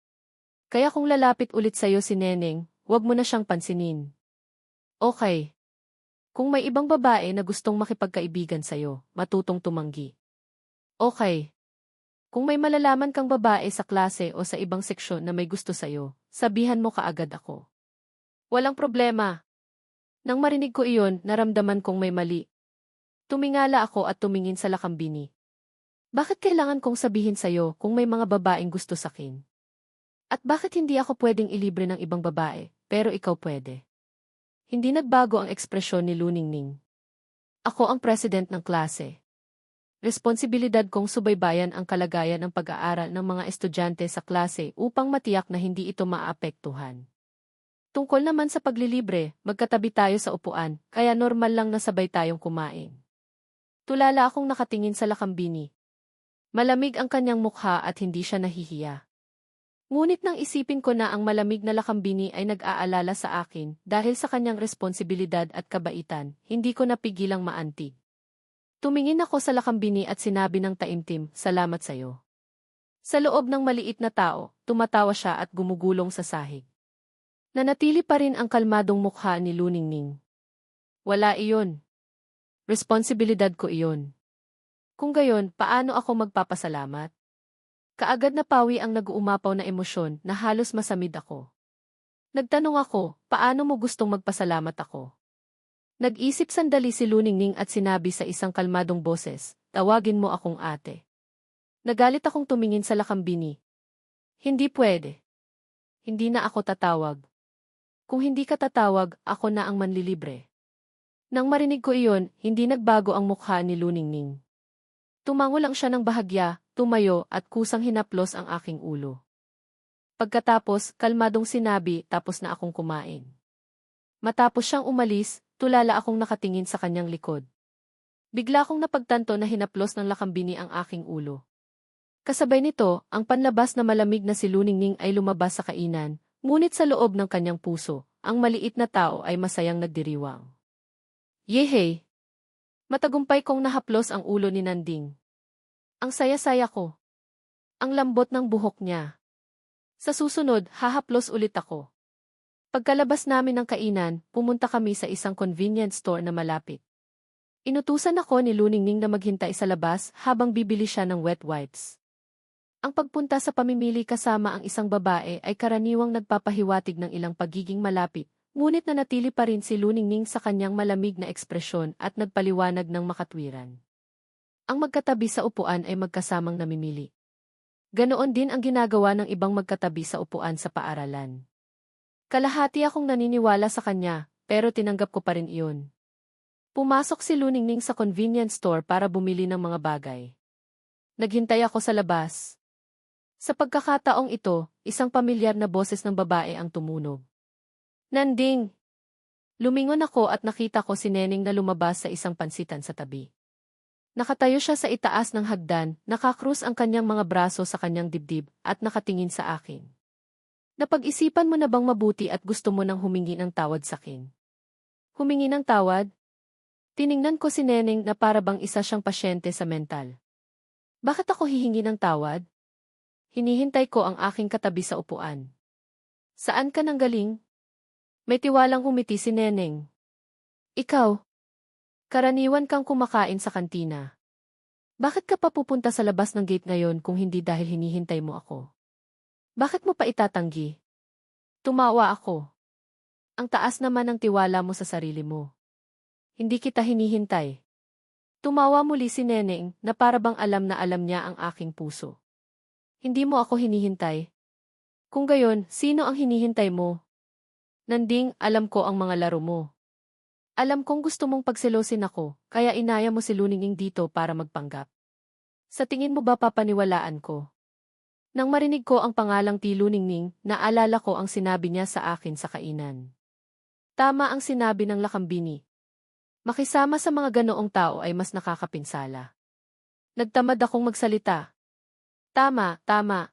Kaya kung lalapit ulit sa'yo si Neneng, huwag mo na siyang pansinin. Okay. Kung may ibang babae na gustong makipagkaibigan sa'yo, matutong tumanggi. Okay. Kung may malalaman kang babae sa klase o sa ibang seksyon na may gusto sa'yo, sabihan mo kaagad ako. Walang problema. Nang marinig ko iyon, naramdaman kong may mali. Tumingala ako at tumingin sa lakambini. Bakit kailangan kong sabihin sa'yo kung may mga babaeng gusto sakin? At bakit hindi ako pwedeng ilibre ng ibang babae, pero ikaw pwede? Hindi nagbago ang ekspresyon ni Luningning. Ako ang president ng klase. Responsibilidad kong subaybayan ang kalagayan ng pag-aaral ng mga estudyante sa klase upang matiyak na hindi ito maapektuhan. Tungkol naman sa paglilibre, magkatabi tayo sa upuan, kaya normal lang na sabay tayong kumain. Tulala akong nakatingin sa lakambini. Malamig ang kanyang mukha at hindi siya nahihiya. Ngunit nang isipin ko na ang malamig na lakambini ay nag-aalala sa akin dahil sa kanyang responsibilidad at kabaitan, hindi ko napigilang maantig. Tumingin ako sa lakambini at sinabi ng taimtim, salamat sa'yo. Sa loob ng maliit na tao, tumatawa siya at gumugulong sa sahig. Nanatili pa rin ang kalmadong mukha ni Luningning. Wala iyon. Responsibilidad ko iyon. Kung gayon, paano ako magpapasalamat? Kaagad na pawi ang nag-uumapaw na emosyon na halos masamid ako. Nagtanong ako, paano mo gustong magpasalamat ako? Nag-isip sandali si Luningning at sinabi sa isang kalmadong boses, tawagin mo akong ate. Nagalit akong tumingin sa lakambini. Hindi pwede. Hindi na ako tatawag. Kung hindi ka tatawag, ako na ang manlilibre. Nang marinig ko iyon, hindi nagbago ang mukha ni Luningning. Tumango lang siya ng bahagya, tumayo at kusang hinaplos ang aking ulo. Pagkatapos, kalmadong sinabi, tapos na akong kumain. Matapos siyang umalis, tulala akong nakatingin sa kanyang likod. Bigla akong napagtanto na hinaplos ng lakambini ang aking ulo. Kasabay nito, ang panlabas na malamig na si Luningning ay lumabas sa kainan, ngunit sa loob ng kanyang puso, ang maliit na tao ay masayang nagdiriwang. Yehey! Matagumpay kong nahaplos ang ulo ni Nanding. Ang saya-saya ko. Ang lambot ng buhok niya. Sa susunod, hahaplos ulit ako. Pagkalabas namin ng kainan, pumunta kami sa isang convenience store na malapit. Inutusan ako ni Luningning na maghintay sa labas habang bibili siya ng wet wipes. Ang pagpunta sa pamimili kasama ang isang babae ay karaniwang nagpapahiwatig ng ilang pagiging malapit, ngunit nanatili pa rin si Luningning sa kanyang malamig na ekspresyon at nagpaliwanag ng makatwiran. Ang magkatabi sa upuan ay magkasamang namimili. Ganoon din ang ginagawa ng ibang magkatabi sa upuan sa paaralan. Kalahati akong naniniwala sa kanya, pero tinanggap ko pa rin iyon. Pumasok si Luningning sa convenience store para bumili ng mga bagay. Naghintay ako sa labas. Sa pagkakataong ito, isang pamilyar na boses ng babae ang tumunog. Nanding! Lumingon ako at nakita ko si Neneng na lumabas sa isang pansitan sa tabi. Nakatayo siya sa itaas ng hagdan, nakakrus ang kanyang mga braso sa kanyang dibdib, at nakatingin sa akin. Napag-isipan mo na bang mabuti at gusto mo nang humingi ng tawad sa akin? Humingi ng tawad? Tiningnan ko si Neneng na para bang isa siyang pasyente sa mental. Bakit ako hihingi ng tawad? Hinihintay ko ang aking katabi sa upuan. Saan ka nanggaling? May tiwalang umiti si Neneng. Ikaw? Karaniwan kang kumakain sa kantina. Bakit ka pa pupunta sa labas ng gate ngayon kung hindi dahil hinihintay mo ako? Bakit mo pa itatanggi? Tumawa ako. Ang taas naman ng tiwala mo sa sarili mo. Hindi kita hinihintay. Tumawa muli si Neneng na para bang alam na alam niya ang aking puso. Hindi mo ako hinihintay. Kung gayon, sino ang hinihintay mo? Nanding, alam ko ang mga laro mo. Alam kong gusto mong pagselosin ako, kaya inaya mo si Luningning dito para magpanggap. Sa tingin mo ba papaniwalaan ko? Nang marinig ko ang pangalang Ti Luningning, naalala ko ang sinabi niya sa akin sa kainan. Tama ang sinabi ng lakambini. Makisama sa mga ganoong tao ay mas nakakapinsala. Nagtamad akong magsalita. Tama, tama.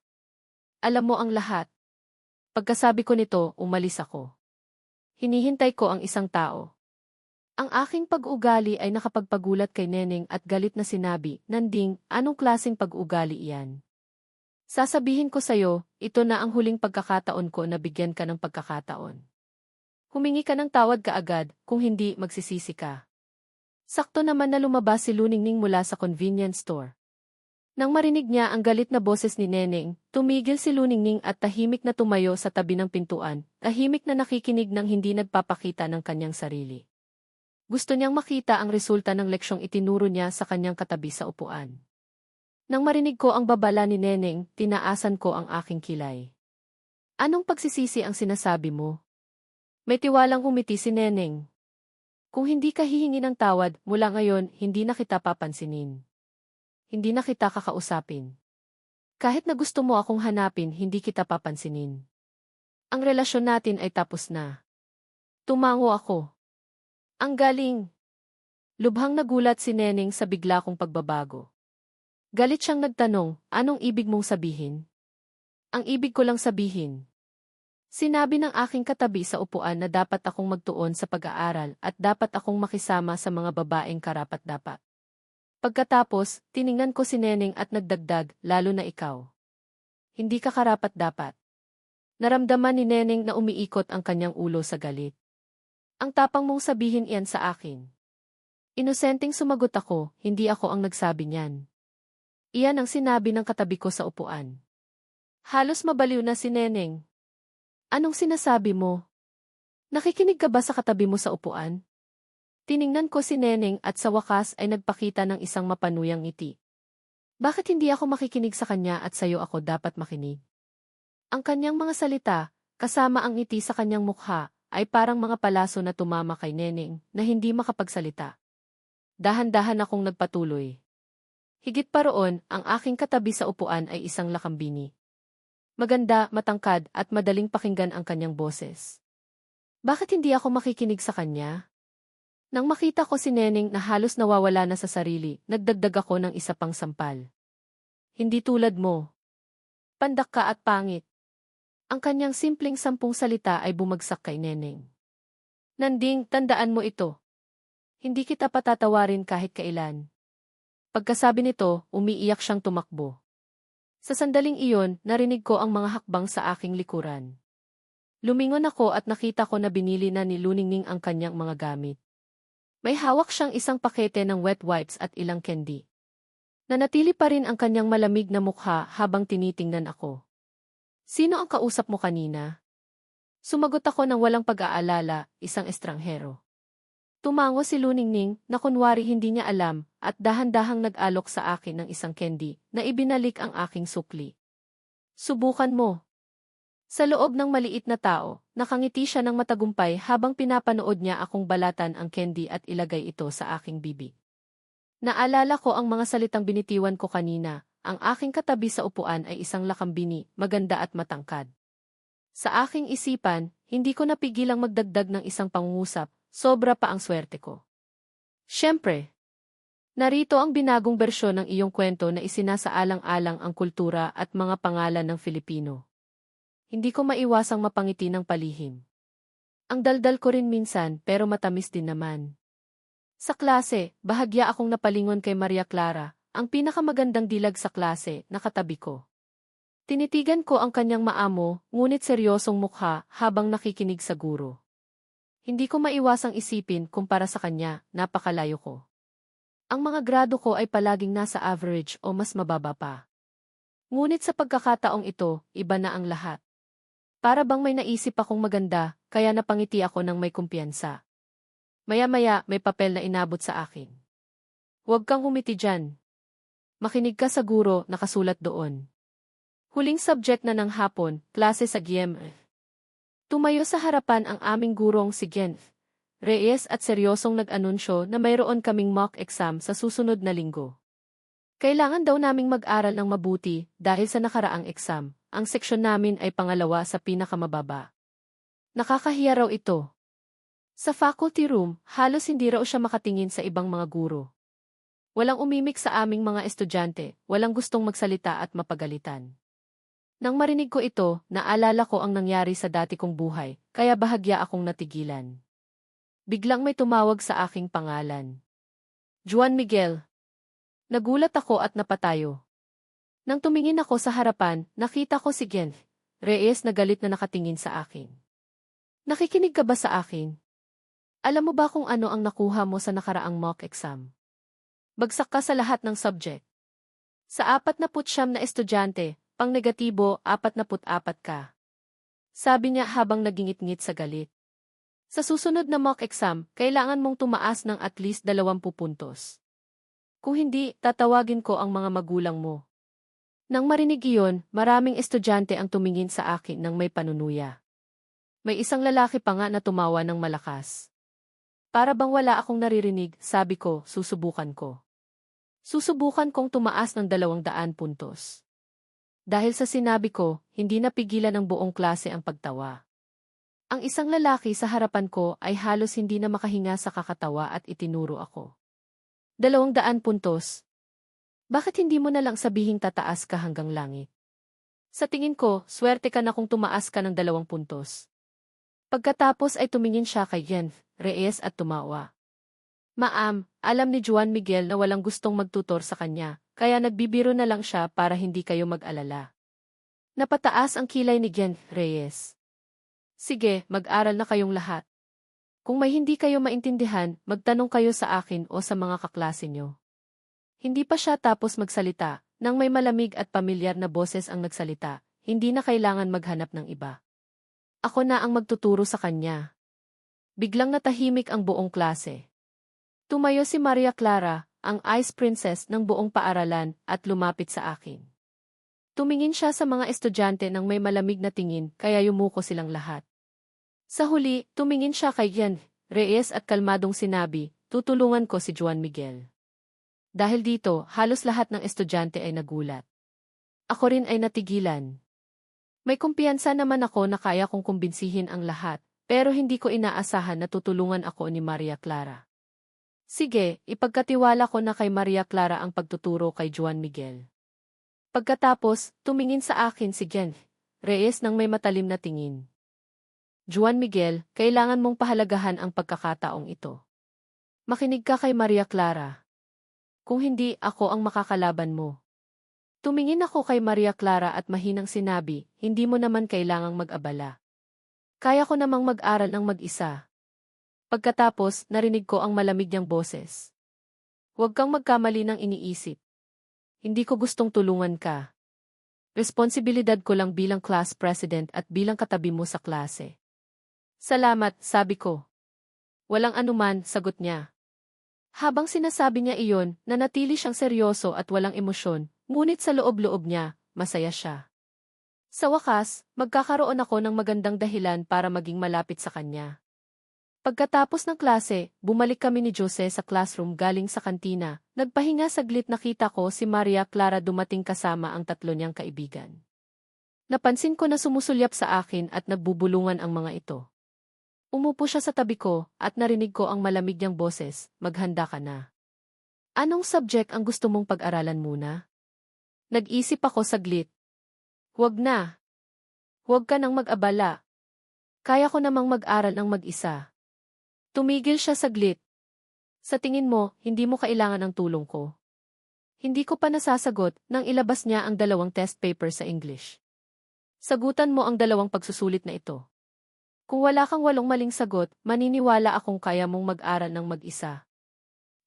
Alam mo ang lahat. Pagkasabi ko nito, umalis ako. Hinihintay ko ang isang tao. Ang aking pag-ugali ay nakapagpagulat kay Neneng at galit na sinabi, Nanding, anong klaseng pag-ugali iyan? Sasabihin ko sa'yo, ito na ang huling pagkakataon ko na bigyan ka ng pagkakataon. Humingi ka ng tawad kaagad, kung hindi, magsisisi ka. Sakto naman na lumabas si Luningning mula sa convenience store. Nang marinig niya ang galit na boses ni Neneng, tumigil si Luningning at tahimik na tumayo sa tabi ng pintuan, tahimik na nakikinig ng hindi nagpapakita ng kanyang sarili. Gusto niyang makita ang resulta ng leksyong itinuro niya sa kanyang katabi sa upuan. Nang marinig ko ang babala ni Neneng, tinaasan ko ang aking kilay. Anong pagsisisi ang sinasabi mo? May tiwalang umiti si Neneng. Kung hindi ka hihingi ng tawad, mula ngayon, hindi na kita papansinin. Hindi na kita kakausapin. Kahit na gusto mo akong hanapin, hindi kita papansinin. Ang relasyon natin ay tapos na. Tumango ako. Ang galing! Lubhang nagulat si Neneng sa bigla kong pagbabago. Galit siyang nagtanong, anong ibig mong sabihin? Ang ibig ko lang sabihin. Sinabi ng aking katabi sa upuan na dapat akong magtuon sa pag-aaral at dapat akong makisama sa mga babaeng karapat-dapat. Pagkatapos, tiningnan ko si Neneng at nagdagdag, lalo na ikaw. Hindi ka karapat-dapat. Naramdaman ni Neneng na umiikot ang kanyang ulo sa galit. Ang tapang mong sabihin iyan sa akin. Inosenteng sumagot ako, hindi ako ang nagsabi niyan. Iyan ang sinabi ng katabi ko sa upuan. Halos mabaliw na si Neneng. Anong sinasabi mo? Nakikinig ka ba sa katabi mo sa upuan? Tiningnan ko si Neneng at sa wakas ay nagpakita ng isang mapanuyang ngiti. Bakit hindi ako makikinig sa kanya at sa'yo ako dapat makinig? Ang kanyang mga salita, kasama ang ngiti sa kanyang mukha, ay parang mga palaso na tumama kay Neneng na hindi makapagsalita. Dahan-dahan akong nagpatuloy. Higit pa roon, ang aking katabi sa upuan ay isang lakambini. Maganda, matangkad at madaling pakinggan ang kanyang boses. Bakit hindi ako makikinig sa kanya? Nang makita ko si Neneng na halos nawawala na sa sarili, nagdagdag ako ng isa pang sampal. Hindi tulad mo. Pandak ka at pangit. Ang kanyang simpleng 10 salita ay bumagsak kay Neneng. Nanding, tandaan mo ito. Hindi kita patatawarin kahit kailan. Pagkasabi nito, umiiyak siyang tumakbo. Sa sandaling iyon, narinig ko ang mga hakbang sa aking likuran. Lumingon ako at nakita ko na binili na ni Luningning ang kanyang mga gamit. May hawak siyang isang pakete ng wet wipes at ilang candy. Nanatili pa rin ang kanyang malamig na mukha habang tinitingnan ako. Sino ang kausap mo kanina? Sumagot ako ng walang pag-aalala, isang estranghero. Tumango si Luningning na kunwari hindi niya alam at dahan-dahang nag-alok sa akin ng isang candy na ibinalik ang aking sukli. Subukan mo. Sa loob ng maliit na tao, nakangiti siya ng matagumpay habang pinapanood niya akong balatan ang candy at ilagay ito sa aking bibig. Naalala ko ang mga salitang binitiwan ko kanina, ang aking katabi sa upuan ay isang lakambini, maganda at matangkad. Sa aking isipan, hindi ko napigilang magdagdag ng isang pangungusap, sobra pa ang swerte ko. Siyempre, narito ang binagong bersyon ng iyong kwento na isinasaalang-alang ang kultura at mga pangalan ng Filipino. Hindi ko maiwasang mapangiti ng palihim. Ang daldal ko rin minsan pero matamis din naman. Sa klase, bahagya akong napalingon kay Maria Clara, ang pinakamagandang dilag sa klase, na katabi ko. Tinitigan ko ang kanyang maamo, ngunit seryosong mukha habang nakikinig sa guro. Hindi ko maiwasang isipin kung para sa kanya, napakalayo ko. Ang mga grado ko ay palaging nasa average o mas mababa pa. Ngunit sa pagkakataong ito, iba na ang lahat. Para bang may naisip akong maganda, kaya napangiti ako ng may kumpiyansa. Maya-maya, may papel na inabot sa akin. Huwag kang humiti dyan. Makinig ka sa guro, nakasulat doon. Huling subject na ng hapon, klase sa GM. Tumayo sa harapan ang aming gurong si Gen Reyes at seryosong nag-anunsyo na mayroon kaming mock exam sa susunod na linggo. Kailangan daw naming mag-aral ng mabuti dahil sa nakaraang exam, ang seksyon namin ay pangalawa sa pinakamababa. Nakakahiya raw ito. Sa faculty room, halos hindi raw siya makatingin sa ibang mga guro. Walang umimik sa aming mga estudyante, walang gustong magsalita at mapagalitan. Nang marinig ko ito, naalala ko ang nangyari sa dati kong buhay, kaya bahagya akong natigilan. Biglang may tumawag sa aking pangalan. Juan Miguel. Nagulat ako at napatayo. Nang tumingin ako sa harapan, nakita ko si Gen Reyes na galit na nakatingin sa akin. Nakikinig ka ba sa akin? Alam mo ba kung ano ang nakuha mo sa nakaraang mock exam? Bagsak ka sa lahat ng subject. Sa 49 na estudyante, pang negatibo 44 ka. Sabi niya habang nagingit-ngit sa galit. Sa susunod na mock exam, kailangan mong tumaas ng at least 20 puntos. Kung hindi, tatawagin ko ang mga magulang mo. Nang marinig iyon, maraming estudyante ang tumingin sa akin ng may panunuya. May isang lalaki pa nga na tumawa ng malakas. Para bang wala akong naririnig, sabi ko, susubukan ko. Susubukan kong tumaas ng 200 puntos. Dahil sa sinabi ko, hindi napigilan ng buong klase ang pagtawa. Ang isang lalaki sa harapan ko ay halos hindi na makahinga sa kakatawa at itinuro ako. 200 puntos. Bakit hindi mo na lang sabihing tataas ka hanggang langit? Sa tingin ko, swerte ka na kung tumaas ka ng 2 puntos. Pagkatapos ay tumingin siya kay Gen Reyes at tumawa. Ma'am, alam ni Juan Miguel na walang gustong magtutor sa kanya, kaya nagbibiro na lang siya para hindi kayo mag-alala. Napataas ang kilay ni Gen Reyes. Sige, mag-aral na kayong lahat. Kung may hindi kayo maintindihan, magtanong kayo sa akin o sa mga kaklase nyo. Hindi pa siya tapos magsalita, nang may malamig at pamilyar na boses ang nagsalita, hindi na kailangan maghanap ng iba. Ako na ang magtuturo sa kanya. Biglang natahimik ang buong klase. Tumayo si Maria Clara, ang Ice Princess ng buong paaralan, at lumapit sa akin. Tumingin siya sa mga estudyante ng may malamig na tingin, kaya yumuko silang lahat. Sa huli, tumingin siya kay Jan Reyes at kalmadong sinabi, "Tutulungan ko si Juan Miguel." Dahil dito, halos lahat ng estudyante ay nagulat. Ako rin ay natigilan. May kumpiyansa naman ako na kaya kong kumbinsihin ang lahat, pero hindi ko inaasahan na tutulungan ako ni Maria Clara. Sige, ipagkatiwala ko na kay Maria Clara ang pagtuturo kay Juan Miguel. Pagkatapos, tumingin sa akin si Jan Reyes ng may matalim na tingin. Juan Miguel, kailangan mong pahalagahan ang pagkakataong ito. Makinig ka kay Maria Clara. Kung hindi, ako ang makakalaban mo. Tumingin ako kay Maria Clara at mahinang sinabi, hindi mo naman kailangang mag-abala. Kaya ko namang mag-aral ng mag-isa. Pagkatapos, narinig ko ang malamig niyang boses. Huwag kang magkamali ng iniisip. Hindi ko gustong tulungan ka. Responsibilidad ko lang bilang class president at bilang katabi mo sa klase. Salamat, sabi ko. Walang anuman, sagot niya. Habang sinasabi niya iyon, nanatili siyang seryoso at walang emosyon, ngunit sa loob-loob niya, masaya siya. Sa wakas, magkakaroon ako ng magandang dahilan para maging malapit sa kanya. Pagkatapos ng klase, bumalik kami ni Jose sa classroom galing sa kantina. Nagpahinga saglit, nakita ko si Maria Clara dumating kasama ang tatlo niyang kaibigan. Napansin ko na sumusulyap sa akin at nagbubulungan ang mga ito. Umupo siya sa tabi ko at narinig ko ang malamig niyang boses, "Maghanda ka na." Anong subject ang gusto mong pag-aralan muna? Nag-isip ako saglit. Huwag na. Huwag ka nang mag-abala. Kaya ko namang mag-aral ng mag-isa. Tumigil siya saglit. Sa tingin mo, hindi mo kailangan ng tulong ko. Hindi ko pa nasasagot nang ilabas niya ang 2 test paper sa English. Sagutan mo ang 2 pagsusulit na ito. Kung wala kang 8 maling sagot, maniniwala akong kaya mong mag-aral ng mag-isa.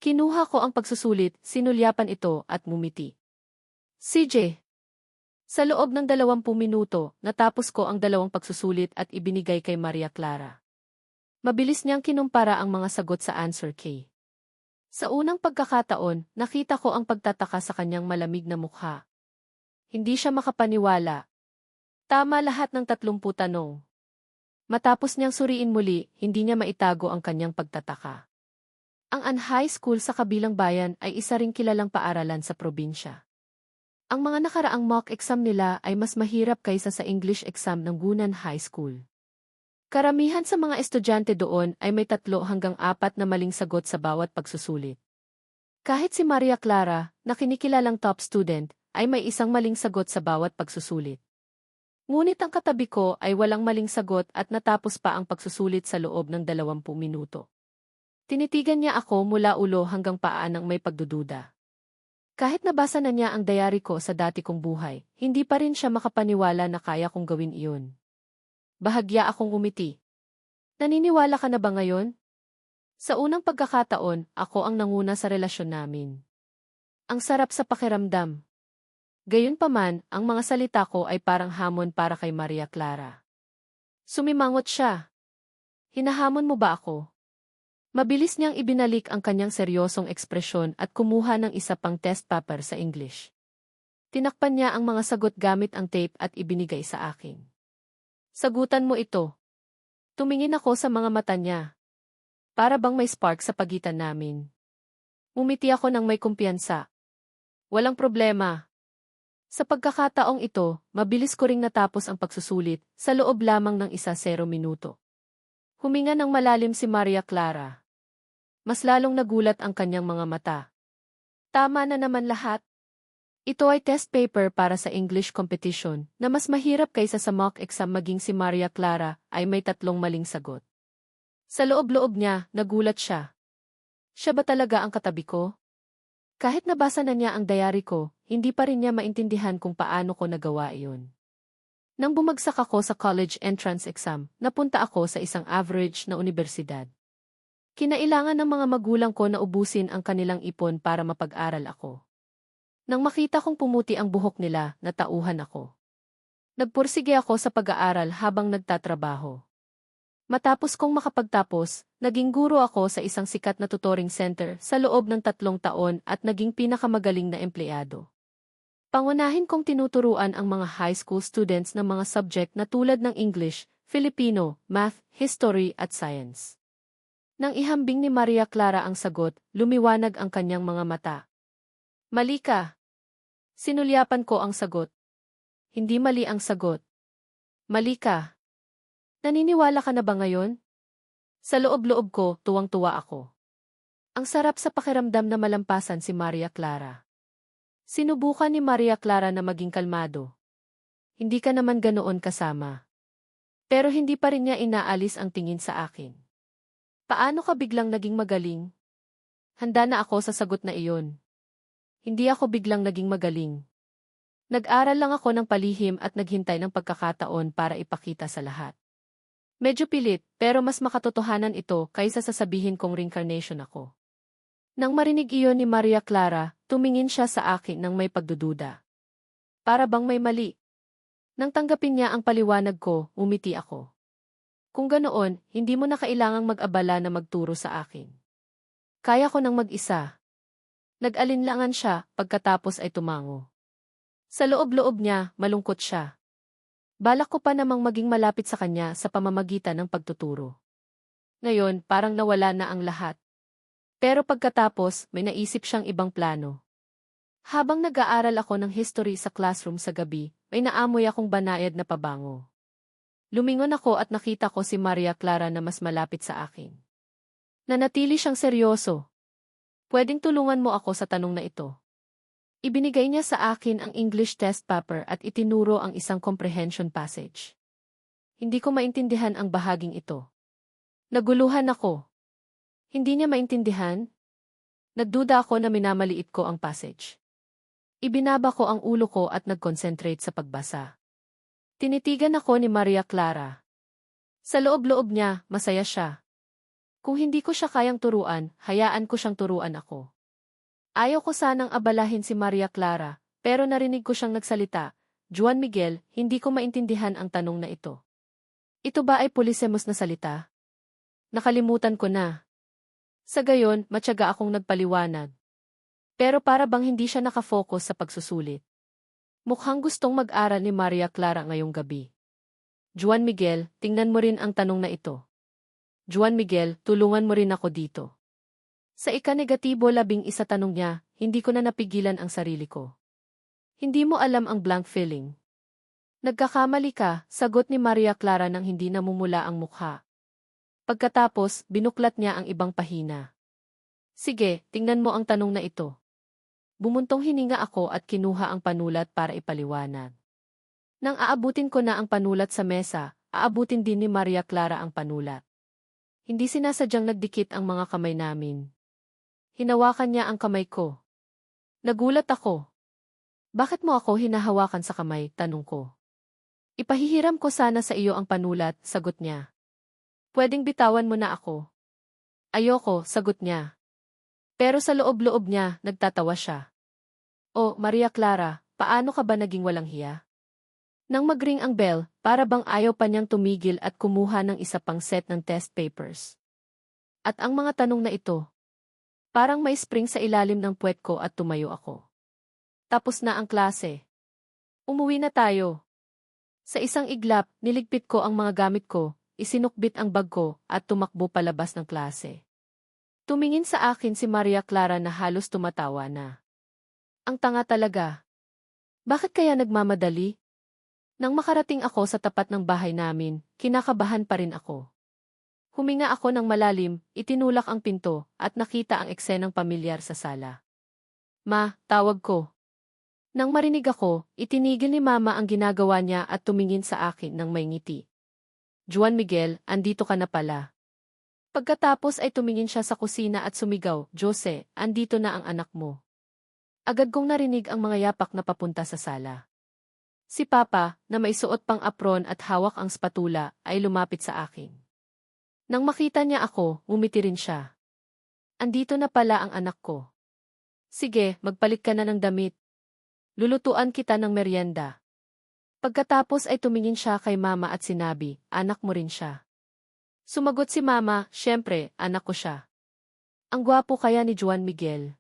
Kinuha ko ang pagsusulit, sinulyapan ito at ngumiti. CJ. Sa loob ng 20 minuto, natapos ko ang 2 pagsusulit at ibinigay kay Maria Clara. Mabilis niyang kinumpara ang mga sagot sa answer key. Sa unang pagkakataon, nakita ko ang pagtataka sa kanyang malamig na mukha. Hindi siya makapaniwala. Tama lahat ng 30 tanong. Matapos niyang suriin muli, hindi niya maitago ang kanyang pagtataka. Ang An High School sa kabilang bayan ay isa ring kilalang paaralan sa probinsya. Ang mga nakaraang mock exam nila ay mas mahirap kaysa sa English exam ng Gunan High School. Karamihan sa mga estudyante doon ay may 3 hanggang 4 na maling sagot sa bawat pagsusulit. Kahit si Maria Clara, na kinikilalang top student, ay may 1 maling sagot sa bawat pagsusulit. Ngunit ang katabi ko ay walang maling sagot at natapos pa ang pagsusulit sa loob ng 20 minuto. Tinitigan niya ako mula ulo hanggang paa ng may pagdududa. Kahit nabasa na niya ang diary ko sa dati kong buhay, hindi pa rin siya makapaniwala na kaya kong gawin iyon. Bahagya akong umiti. Naniniwala ka na ba ngayon? Sa unang pagkakataon, ako ang nanguna sa relasyon namin. Ang sarap sa pakiramdam. Gayunpaman, ang mga salita ko ay parang hamon para kay Maria Clara. Sumimangot siya. Hinahamon mo ba ako? Mabilis niyang ibinalik ang kanyang seryosong ekspresyon at kumuha ng isa pang test paper sa English. Tinakpan niya ang mga sagot gamit ang tape at ibinigay sa akin. Sagutan mo ito. Tumingin ako sa mga mata niya. Para bang may spark sa pagitan namin. Umiti ako ng may kumpiyansa. Walang problema. Sa pagkakataong ito, mabilis ko ring natapos ang pagsusulit sa loob lamang ng 1-0 minuto. Huminga ng malalim si Maria Clara. Mas lalong nagulat ang kanyang mga mata. Tama na naman lahat. Ito ay test paper para sa English competition na mas mahirap kaysa sa mock exam, maging si Maria Clara ay may 3 maling sagot. Sa loob-loob niya, nagulat siya. Siya ba talaga ang katabi ko? Kahit nabasa na niya ang diary ko, hindi pa rin niya maintindihan kung paano ko nagawa iyon. Nang bumagsak ako sa college entrance exam, napunta ako sa isang average na universidad. Kinailangan ng mga magulang ko na ubusin ang kanilang ipon para mapag-aral ako. Nang makita kong pumuti ang buhok nila, natauhan ako. Nagpursige ako sa pag-aaral habang nagtatrabaho. Matapos kong makapagtapos, naging guro ako sa isang sikat na tutoring center sa loob ng 3 taon at naging pinakamagaling na empleyado. Pangunahin kong tinuturuan ang mga high school students ng mga subject na tulad ng English, Filipino, Math, History at Science. Nang ihambing ni Maria Clara ang sagot, lumiwanag ang kanyang mga mata. Mali ka. Sinulyapan ko ang sagot. Hindi mali ang sagot. Mali ka. Naniniwala ka na ba ngayon? Sa loob-loob ko, tuwang-tuwa ako. Ang sarap sa pakiramdam na malampasan si Maria Clara. Sinubukan ni Maria Clara na maging kalmado. Hindi ka naman ganoon kasama. Pero hindi pa rin niya inaalis ang tingin sa akin. Paano ka biglang naging magaling? Handa na ako sa sagot na iyon. Hindi ako biglang naging magaling. Nag-aral lang ako ng palihim at naghintay ng pagkakataon para ipakita sa lahat. Medyo pilit, pero mas makatotohanan ito kaysa sasabihin kong reincarnation ako. Nang marinig iyon ni Maria Clara, tumingin siya sa akin ng may pagdududa. Para bang may mali. Nang tanggapin niya ang paliwanag ko, umiti ako. Kung ganoon, hindi mo na kailangang mag-abala na magturo sa akin. Kaya ko nang mag-isa. Nag-alinlangan siya, pagkatapos ay tumango. Sa loob-loob niya, malungkot siya. Balak ko pa namang maging malapit sa kanya sa pamamagitan ng pagtuturo. Ngayon, parang nawala na ang lahat. Pero pagkatapos, may naisip siyang ibang plano. Habang nag-aaral ako ng history sa classroom sa gabi, may naamoy akong banayad na pabango. Lumingon ako at nakita ko si Maria Clara na mas malapit sa akin. Nanatili siyang seryoso. Pwedeng tulungan mo ako sa tanong na ito. Ibinigay niya sa akin ang English test paper at itinuro ang isang comprehension passage. Hindi ko maintindihan ang bahaging ito. Naguluhan ako. Hindi niya maintindihan? Nagduda ako na minamaliit ko ang passage. Ibinaba ko ang ulo ko at nag-concentrate sa pagbasa. Tinitigan ako ni Maria Clara. Sa loob-loob niya, masaya siya. Kung hindi ko siya kayang turuan, hayaan ko siyang turuan ako. Ayaw ko sanang abalahin si Maria Clara, pero narinig ko siyang nagsalita, Juan Miguel, hindi ko maintindihan ang tanong na ito. Ito ba ay Polisemos na salita? Nakalimutan ko na. Sa gayon, matyaga akong nagpaliwanag. Pero para bang hindi siya nakafocus sa pagsusulit. Mukhang gustong mag-aral ni Maria Clara ngayong gabi. Juan Miguel, tingnan mo rin ang tanong na ito. Juan Miguel, tulungan mo rin ako dito. Sa ika-11 tanong niya, hindi ko na napigilan ang sarili ko. Hindi mo alam ang blank feeling. Nagkakamali ka, sagot ni Maria Clara nang hindi namumula ang mukha. Pagkatapos, binuklat niya ang ibang pahina. Sige, tingnan mo ang tanong na ito. Bumuntong hininga ako at kinuha ang panulat para ipaliwanag. Nang aabutin ko na ang panulat sa mesa, aabutin din ni Maria Clara ang panulat. Hindi sinasadyang nagdikit ang mga kamay namin. Hinawakan niya ang kamay ko. Nagulat ako. Bakit mo ako hinahawakan sa kamay, tanong ko. Ipahihiram ko sana sa iyo ang panulat, sagot niya. Pwedeng bitawan mo na ako. Ayoko, sagot niya. Pero sa loob-loob niya, nagtatawa siya. Oh, Maria Clara, paano ka ba naging walang hiya? Nang magring ang bell, para bang ayaw pa niyang tumigil at kumuha ng isa pang set ng test papers. At ang mga tanong na ito, parang may spring sa ilalim ng puwet ko at tumayo ako. Tapos na ang klase. Umuwi na tayo. Sa isang iglap, niligpit ko ang mga gamit ko, isinukbit ang bag ko, at tumakbo palabas ng klase. Tumingin sa akin si Maria Clara na halos tumatawa na. Ang tanga talaga. Bakit kaya nagmamadali? Nang makarating ako sa tapat ng bahay namin, kinakabahan pa rin ako. Huminga ako ng malalim, itinulak ang pinto, at nakita ang eksenang pamilyar sa sala. Ma, tawag ko. Nang marinig ako, itinigil ni Mama ang ginagawa niya at tumingin sa akin ng may ngiti. Juan Miguel, andito ka na pala. Pagkatapos ay tumingin siya sa kusina at sumigaw, Jose, andito na ang anak mo. Agad kong narinig ang mga yapak na papunta sa sala. Si Papa, na may suot pang apron at hawak ang spatula, ay lumapit sa akin. Nang makita niya ako, ngumiti rin siya. Andito na pala ang anak ko. Sige, magpalit ka na ng damit. Lulutuan kita ng merienda. Pagkatapos ay tumingin siya kay Mama at sinabi, anak mo rin siya. Sumagot si Mama, "Siyempre, anak ko siya. Ang gwapo kaya ni Juan Miguel.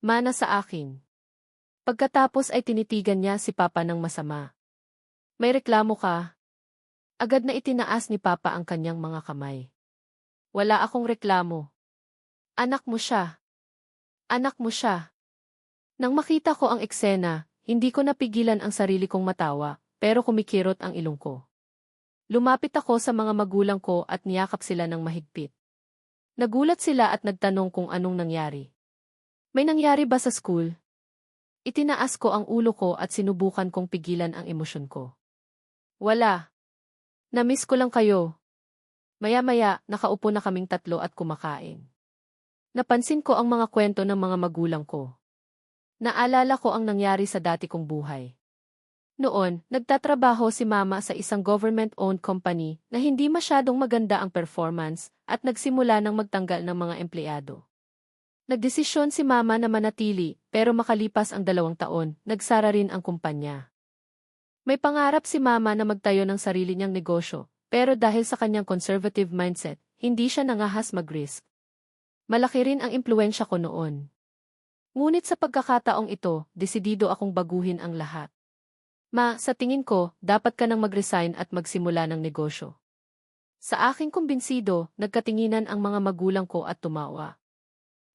Mana sa akin." Pagkatapos ay tinitigan niya si Papa ng masama. "May reklamo ka?" Agad na itinaas ni Papa ang kanyang mga kamay. "Wala akong reklamo. Anak mo siya. Anak mo siya." Nang makita ko ang eksena, hindi ko napigilan ang sarili kong matawa, pero kumikirot ang ilong ko. Lumapit ako sa mga magulang ko at niyakap sila ng mahigpit. Nagulat sila at nagtanong kung anong nangyari. "May nangyari ba sa school?" Itinaas ko ang ulo ko at sinubukan kong pigilan ang emosyon ko. "Wala. Namiss ko lang kayo." Maya-maya, nakaupo na kaming tatlo at kumakain. Napansin ko ang mga kwento ng mga magulang ko. Naalala ko ang nangyari sa dati kong buhay. Noon, nagtatrabaho si Mama sa isang government-owned company na hindi masyadong maganda ang performance at nagsimula ng magtanggal ng mga empleyado. Nagdesisyon si Mama na manatili, pero makalipas ang 2 taon, nagsara rin ang kumpanya. May pangarap si Mama na magtayo ng sarili niyang negosyo, pero dahil sa kanyang conservative mindset, hindi siya nangahas mag-risk. Malaki rin ang impluwensya ko noon. Ngunit sa pagkakataong ito, desidido akong baguhin ang lahat. "Ma, sa tingin ko, dapat ka nang mag-resign at magsimula ng negosyo." Sa aking kumbinsido, nagkatinginan ang mga magulang ko at tumawa.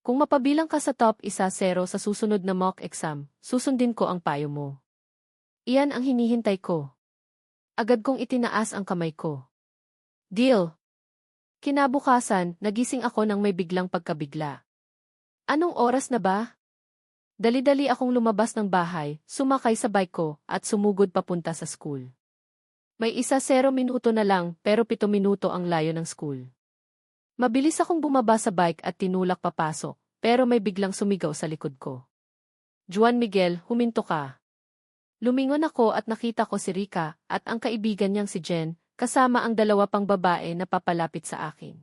"Kung mapabilang ka sa top 1-0 sa susunod na mock exam, susundin ko ang payo mo." Iyan ang hinihintay ko. Agad kong itinaas ang kamay ko. "Deal." Kinabukasan, nagising ako nang may biglang pagkabigla. Anong oras na ba? Dali-dali akong lumabas ng bahay, sumakay sa bike ko, at sumugod papunta sa school. May 1-0 minuto na lang, pero 7 minuto ang layo ng school. Mabilis akong bumaba sa bike at tinulak papasok, pero may biglang sumigaw sa likod ko. "Juan Miguel, huminto ka." Lumingon ako at nakita ko si Rica at ang kaibigan niyang si Jen, kasama ang 2 pang babae na papalapit sa akin.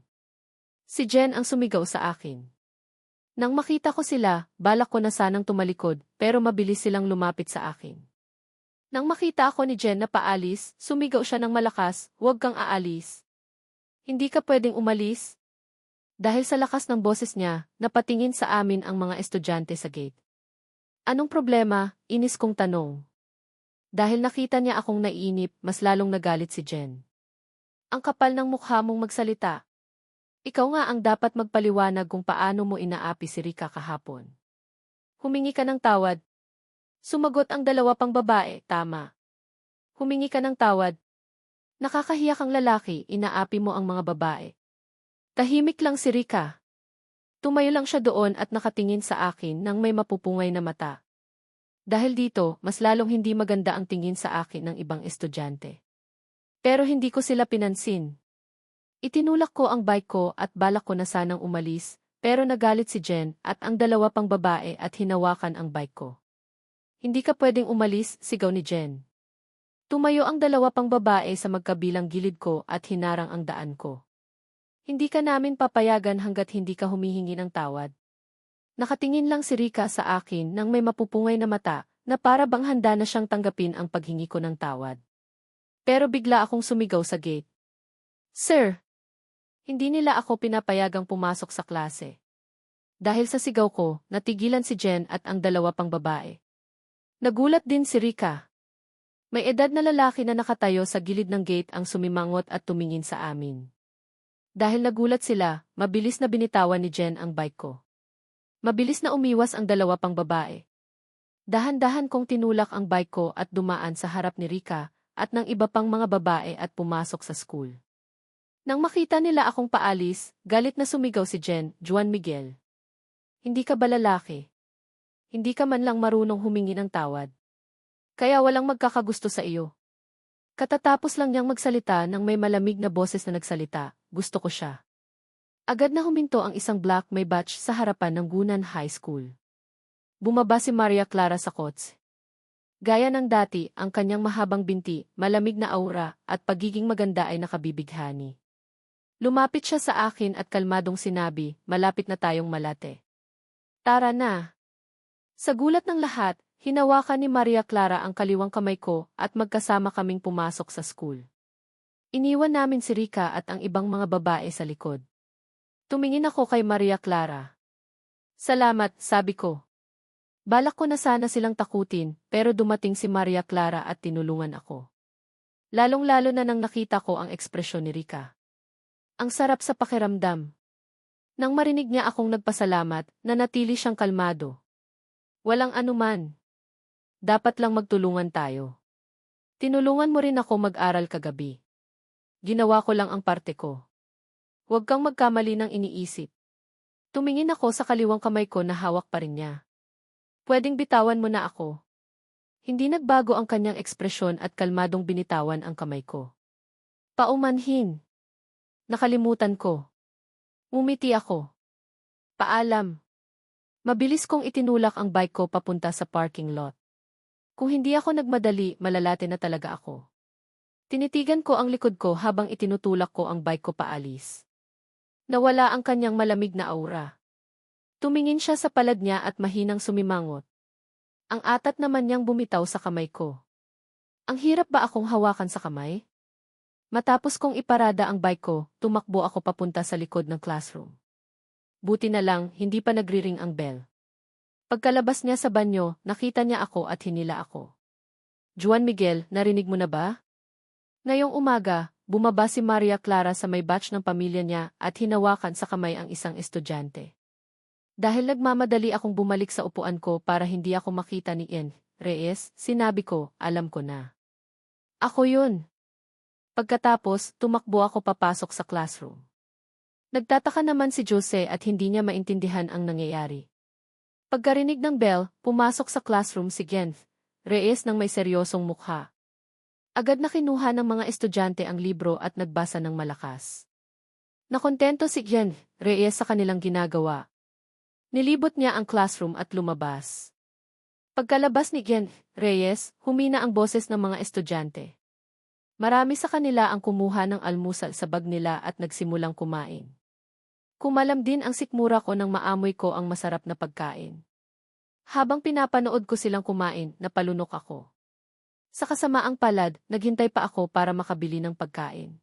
Si Jen ang sumigaw sa akin. Nang makita ko sila, balak ko na sanang tumalikod, pero mabilis silang lumapit sa akin. Nang makita ako ni Jen na paalis, sumigaw siya ng malakas, "Huwag kang aalis. Hindi ka pwedeng umalis." Dahil sa lakas ng boses niya, napatingin sa amin ang mga estudyante sa gate. "Anong problema?" Inis kong tanong. Dahil nakita niya akong naiinip, mas lalong nagalit si Jen. "Ang kapal ng mukha mong magsalita. Ikaw nga ang dapat magpaliwanag kung paano mo inaapi si Rica kahapon. Humingi ka ng tawad." Sumagot ang 2 pang babae, "Tama. Humingi ka ng tawad. Nakakahiya kang lalaki, inaapi mo ang mga babae." Tahimik lang si Rica. Tumayo lang siya doon at nakatingin sa akin nang may mapupungay na mata. Dahil dito, mas lalong hindi maganda ang tingin sa akin ng ibang estudyante. Pero hindi ko sila pinansin. Itinulak ko ang bike ko at balak ko na sanang umalis, pero nagalit si Jen at ang 2 pang babae at hinawakan ang bike ko. "Hindi ka pwedeng umalis," sigaw ni Jen. Tumayo ang 2 pang babae sa magkabilang gilid ko at hinarang ang daan ko. "Hindi ka namin papayagan hanggat hindi ka humihingi ng tawad." Nakatingin lang si Rica sa akin nang may mapupungay na mata na para bang handa na siyang tanggapin ang paghingi ko ng tawad. Pero bigla akong sumigaw sa gate. "Sir!" Hindi nila ako pinapayagang pumasok sa klase. Dahil sa sigaw ko, natigilan si Jen at ang 2 pang babae. Nagulat din si Rica. May edad na lalaki na nakatayo sa gilid ng gate ang sumimangot at tumingin sa amin. Dahil nagulat sila, mabilis na binitawan ni Jen ang bike ko. Mabilis na umiwas ang 2 pang babae. Dahan-dahan kong tinulak ang bike ko at dumaan sa harap ni Rica at ng iba pang mga babae at pumasok sa school. Nang makita nila akong paalis, galit na sumigaw si Jen, "Juan Miguel. Hindi ka ba lalaki? Hindi ka man lang marunong humingi ng tawad. Kaya walang magkakagusto sa iyo." Katatapos lang niyang magsalita nang may malamig na boses na nagsalita, "Gusto ko siya." Agad na huminto ang isang black may batch sa harapan ng Gunan High School. Bumaba si Maria Clara sa kotse. Gaya ng dati, ang kanyang mahabang binti, malamig na aura, at pagiging maganda ay nakabibighani. Lumapit siya sa akin at kalmadong sinabi, "Malapit na tayong malate. Tara na." Sa gulat ng lahat, hinawakan ni Maria Clara ang kaliwang kamay ko at magkasama kaming pumasok sa school. Iniwan namin si Rika at ang ibang mga babae sa likod. Tumingin ako kay Maria Clara. Salamat, sabi ko. Balak ko na sana silang takutin, pero dumating si Maria Clara at tinulungan ako. Lalong-lalo na nang nakita ko ang ekspresyon ni Rika. Ang sarap sa pakiramdam. Nang marinig niya akong nagpasalamat, nanatili siyang kalmado. Walang anuman. Dapat lang magtulungan tayo. Tinulungan mo rin ako mag-aral kagabi. Ginawa ko lang ang parte ko. Huwag kang magkamali ng iniisip. Tumingin ako sa kaliwang kamay ko na hawak pa rin niya. Pwedeng bitawan mo na ako. Hindi nagbago ang kanyang ekspresyon at kalmadong binitawan ang kamay ko. Paumanhin. Nakalimutan ko. Ngumiti ako. Paalam. Mabilis kong itinulak ang bike ko papunta sa parking lot. Kung hindi ako nagmadali, malalate na talaga ako. Tinitigan ko ang likod ko habang itinutulak ko ang bike ko paalis. Nawala ang kanyang malamig na aura. Tumingin siya sa palad niya at mahinang sumimangot. Ang atat naman niyang bumitaw sa kamay ko. Ang hirap ba akong hawakan sa kamay? Matapos kong iparada ang bike ko, tumakbo ako papunta sa likod ng classroom. Buti na lang, hindi pa nagriring ang bell. Pagkalabas niya sa banyo, nakita niya ako at hinila ako. Juan Miguel, narinig mo na ba? Ngayong umaga, bumaba si Maria Clara sa may batch ng pamilya niya at hinawakan sa kamay ang isang estudyante. Dahil nagmamadali akong bumalik sa upuan ko para hindi ako makita ni Ian Reyes, sinabi ko, alam ko na. Ako yun. Pagkatapos, tumakbo ako papasok sa classroom. Nagtataka naman si Jose at hindi niya maintindihan ang nangyayari. Pagkarinig ng bell, pumasok sa classroom si Ian Reyes ng may seryosong mukha. Agad na kinuha ng mga estudyante ang libro at nagbasa ng malakas. Nakontento si Ian Reyes sa kanilang ginagawa. Nilibot niya ang classroom at lumabas. Pagkalabas ni Ian Reyes, humina ang boses ng mga estudyante. Marami sa kanila ang kumuha ng almusal sa bag nila at nagsimulang kumain. Kumalam din ang sikmura ko nang maamoy ko ang masarap na pagkain. Habang pinapanood ko silang kumain, napalunok ako. Sa kasamaang palad, naghintay pa ako para makabili ng pagkain.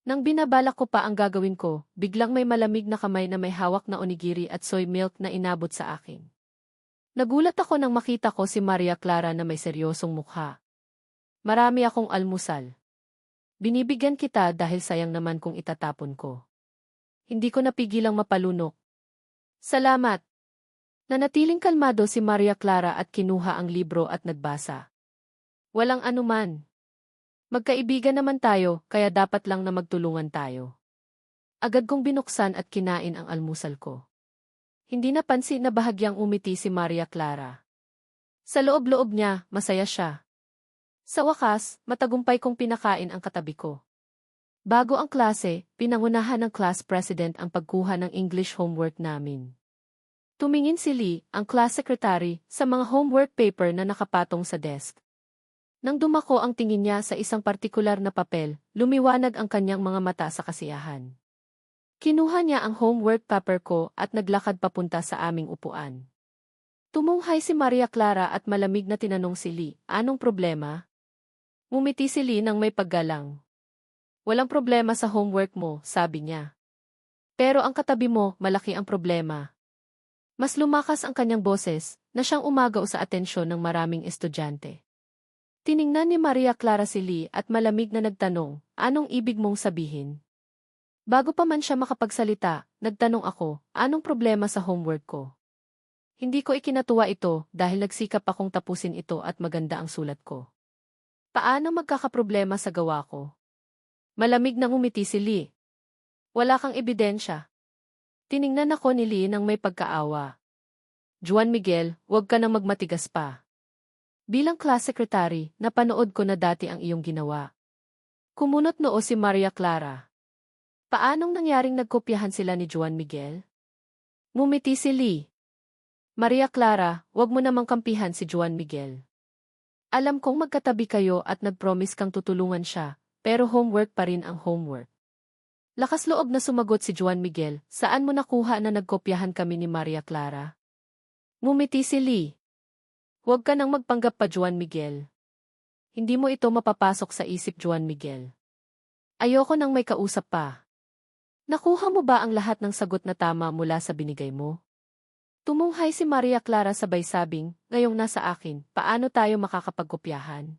Nang binabalak ko pa ang gagawin ko, biglang may malamig na kamay na may hawak na onigiri at soy milk na inabot sa akin. Nagulat ako nang makita ko si Maria Clara na may seryosong mukha. Marami akong almusal. Binibigyan kita dahil sayang naman kung itatapon ko. Hindi ko napigilang mapalunok. Salamat! Nanatiling kalmado si Maria Clara at kinuha ang libro at nagbasa. Walang anuman. Magkaibigan naman tayo, kaya dapat lang na magtulungan tayo. Agad kong binuksan at kinain ang almusal ko. Hindi napansin na bahagyang umiti si Maria Clara. Sa loob-loob niya, masaya siya. Sa wakas, matagumpay kong pinakain ang katabi ko. Bago ang klase, pinangunahan ng class president ang pagkuha ng English homework namin. Tumingin si Lee, ang class secretary, sa mga homework paper na nakapatong sa desk. Nang dumako ang tingin niya sa isang partikular na papel, lumiwanag ang kanyang mga mata sa kasiyahan. Kinuha niya ang homework paper ko at naglakad papunta sa aming upuan. Tumunghay si Maria Clara at malamig na tinanong si Lee, anong problema? Ngumiti si Lee nang may paggalang. Walang problema sa homework mo, sabi niya. Pero ang katabi mo, malaki ang problema. Mas lumakas ang kanyang boses, na siyang umagaw sa atensyon ng maraming estudyante. Tiningnan ni Maria Clara si Lee at malamig na nagtanong, anong ibig mong sabihin? Bago pa man siya makapagsalita, nagtanong ako, anong problema sa homework ko? Hindi ko ikinatuwa ito dahil nagsikap akong tapusin ito at maganda ang sulat ko. Paano magkakaproblema sa gawa ko? Malamig na ngumiti si Lee. Wala kang ebidensya. Tiningnan ako ni Lee nang may pagkaawa. Juan Miguel, huwag ka nang magmatigas pa. Bilang class secretary, napanood ko na dati ang iyong ginawa. Kumunot noo si Maria Clara. Paanong nangyaring nagkopyahan sila ni Juan Miguel? Ngumiti si Lee. Maria Clara, huwag mo namang kampihan si Juan Miguel. Alam kong magkatabi kayo at nag-promise kang tutulungan siya, pero homework pa rin ang homework. Lakas loob na sumagot si Juan Miguel, saan mo nakuha na nagkopyahan kami ni Maria Clara? Ngumiti si Lee. Huwag ka nang magpanggap pa, Juan Miguel. Hindi mo ito mapapasok sa isip, Juan Miguel. Ayoko nang may kausap pa. Nakuha mo ba ang lahat ng sagot na tama mula sa binigay mo? Tumunghay si Maria Clara sabay sabing, ngayong nasa akin, paano tayo makakapagkopyahan?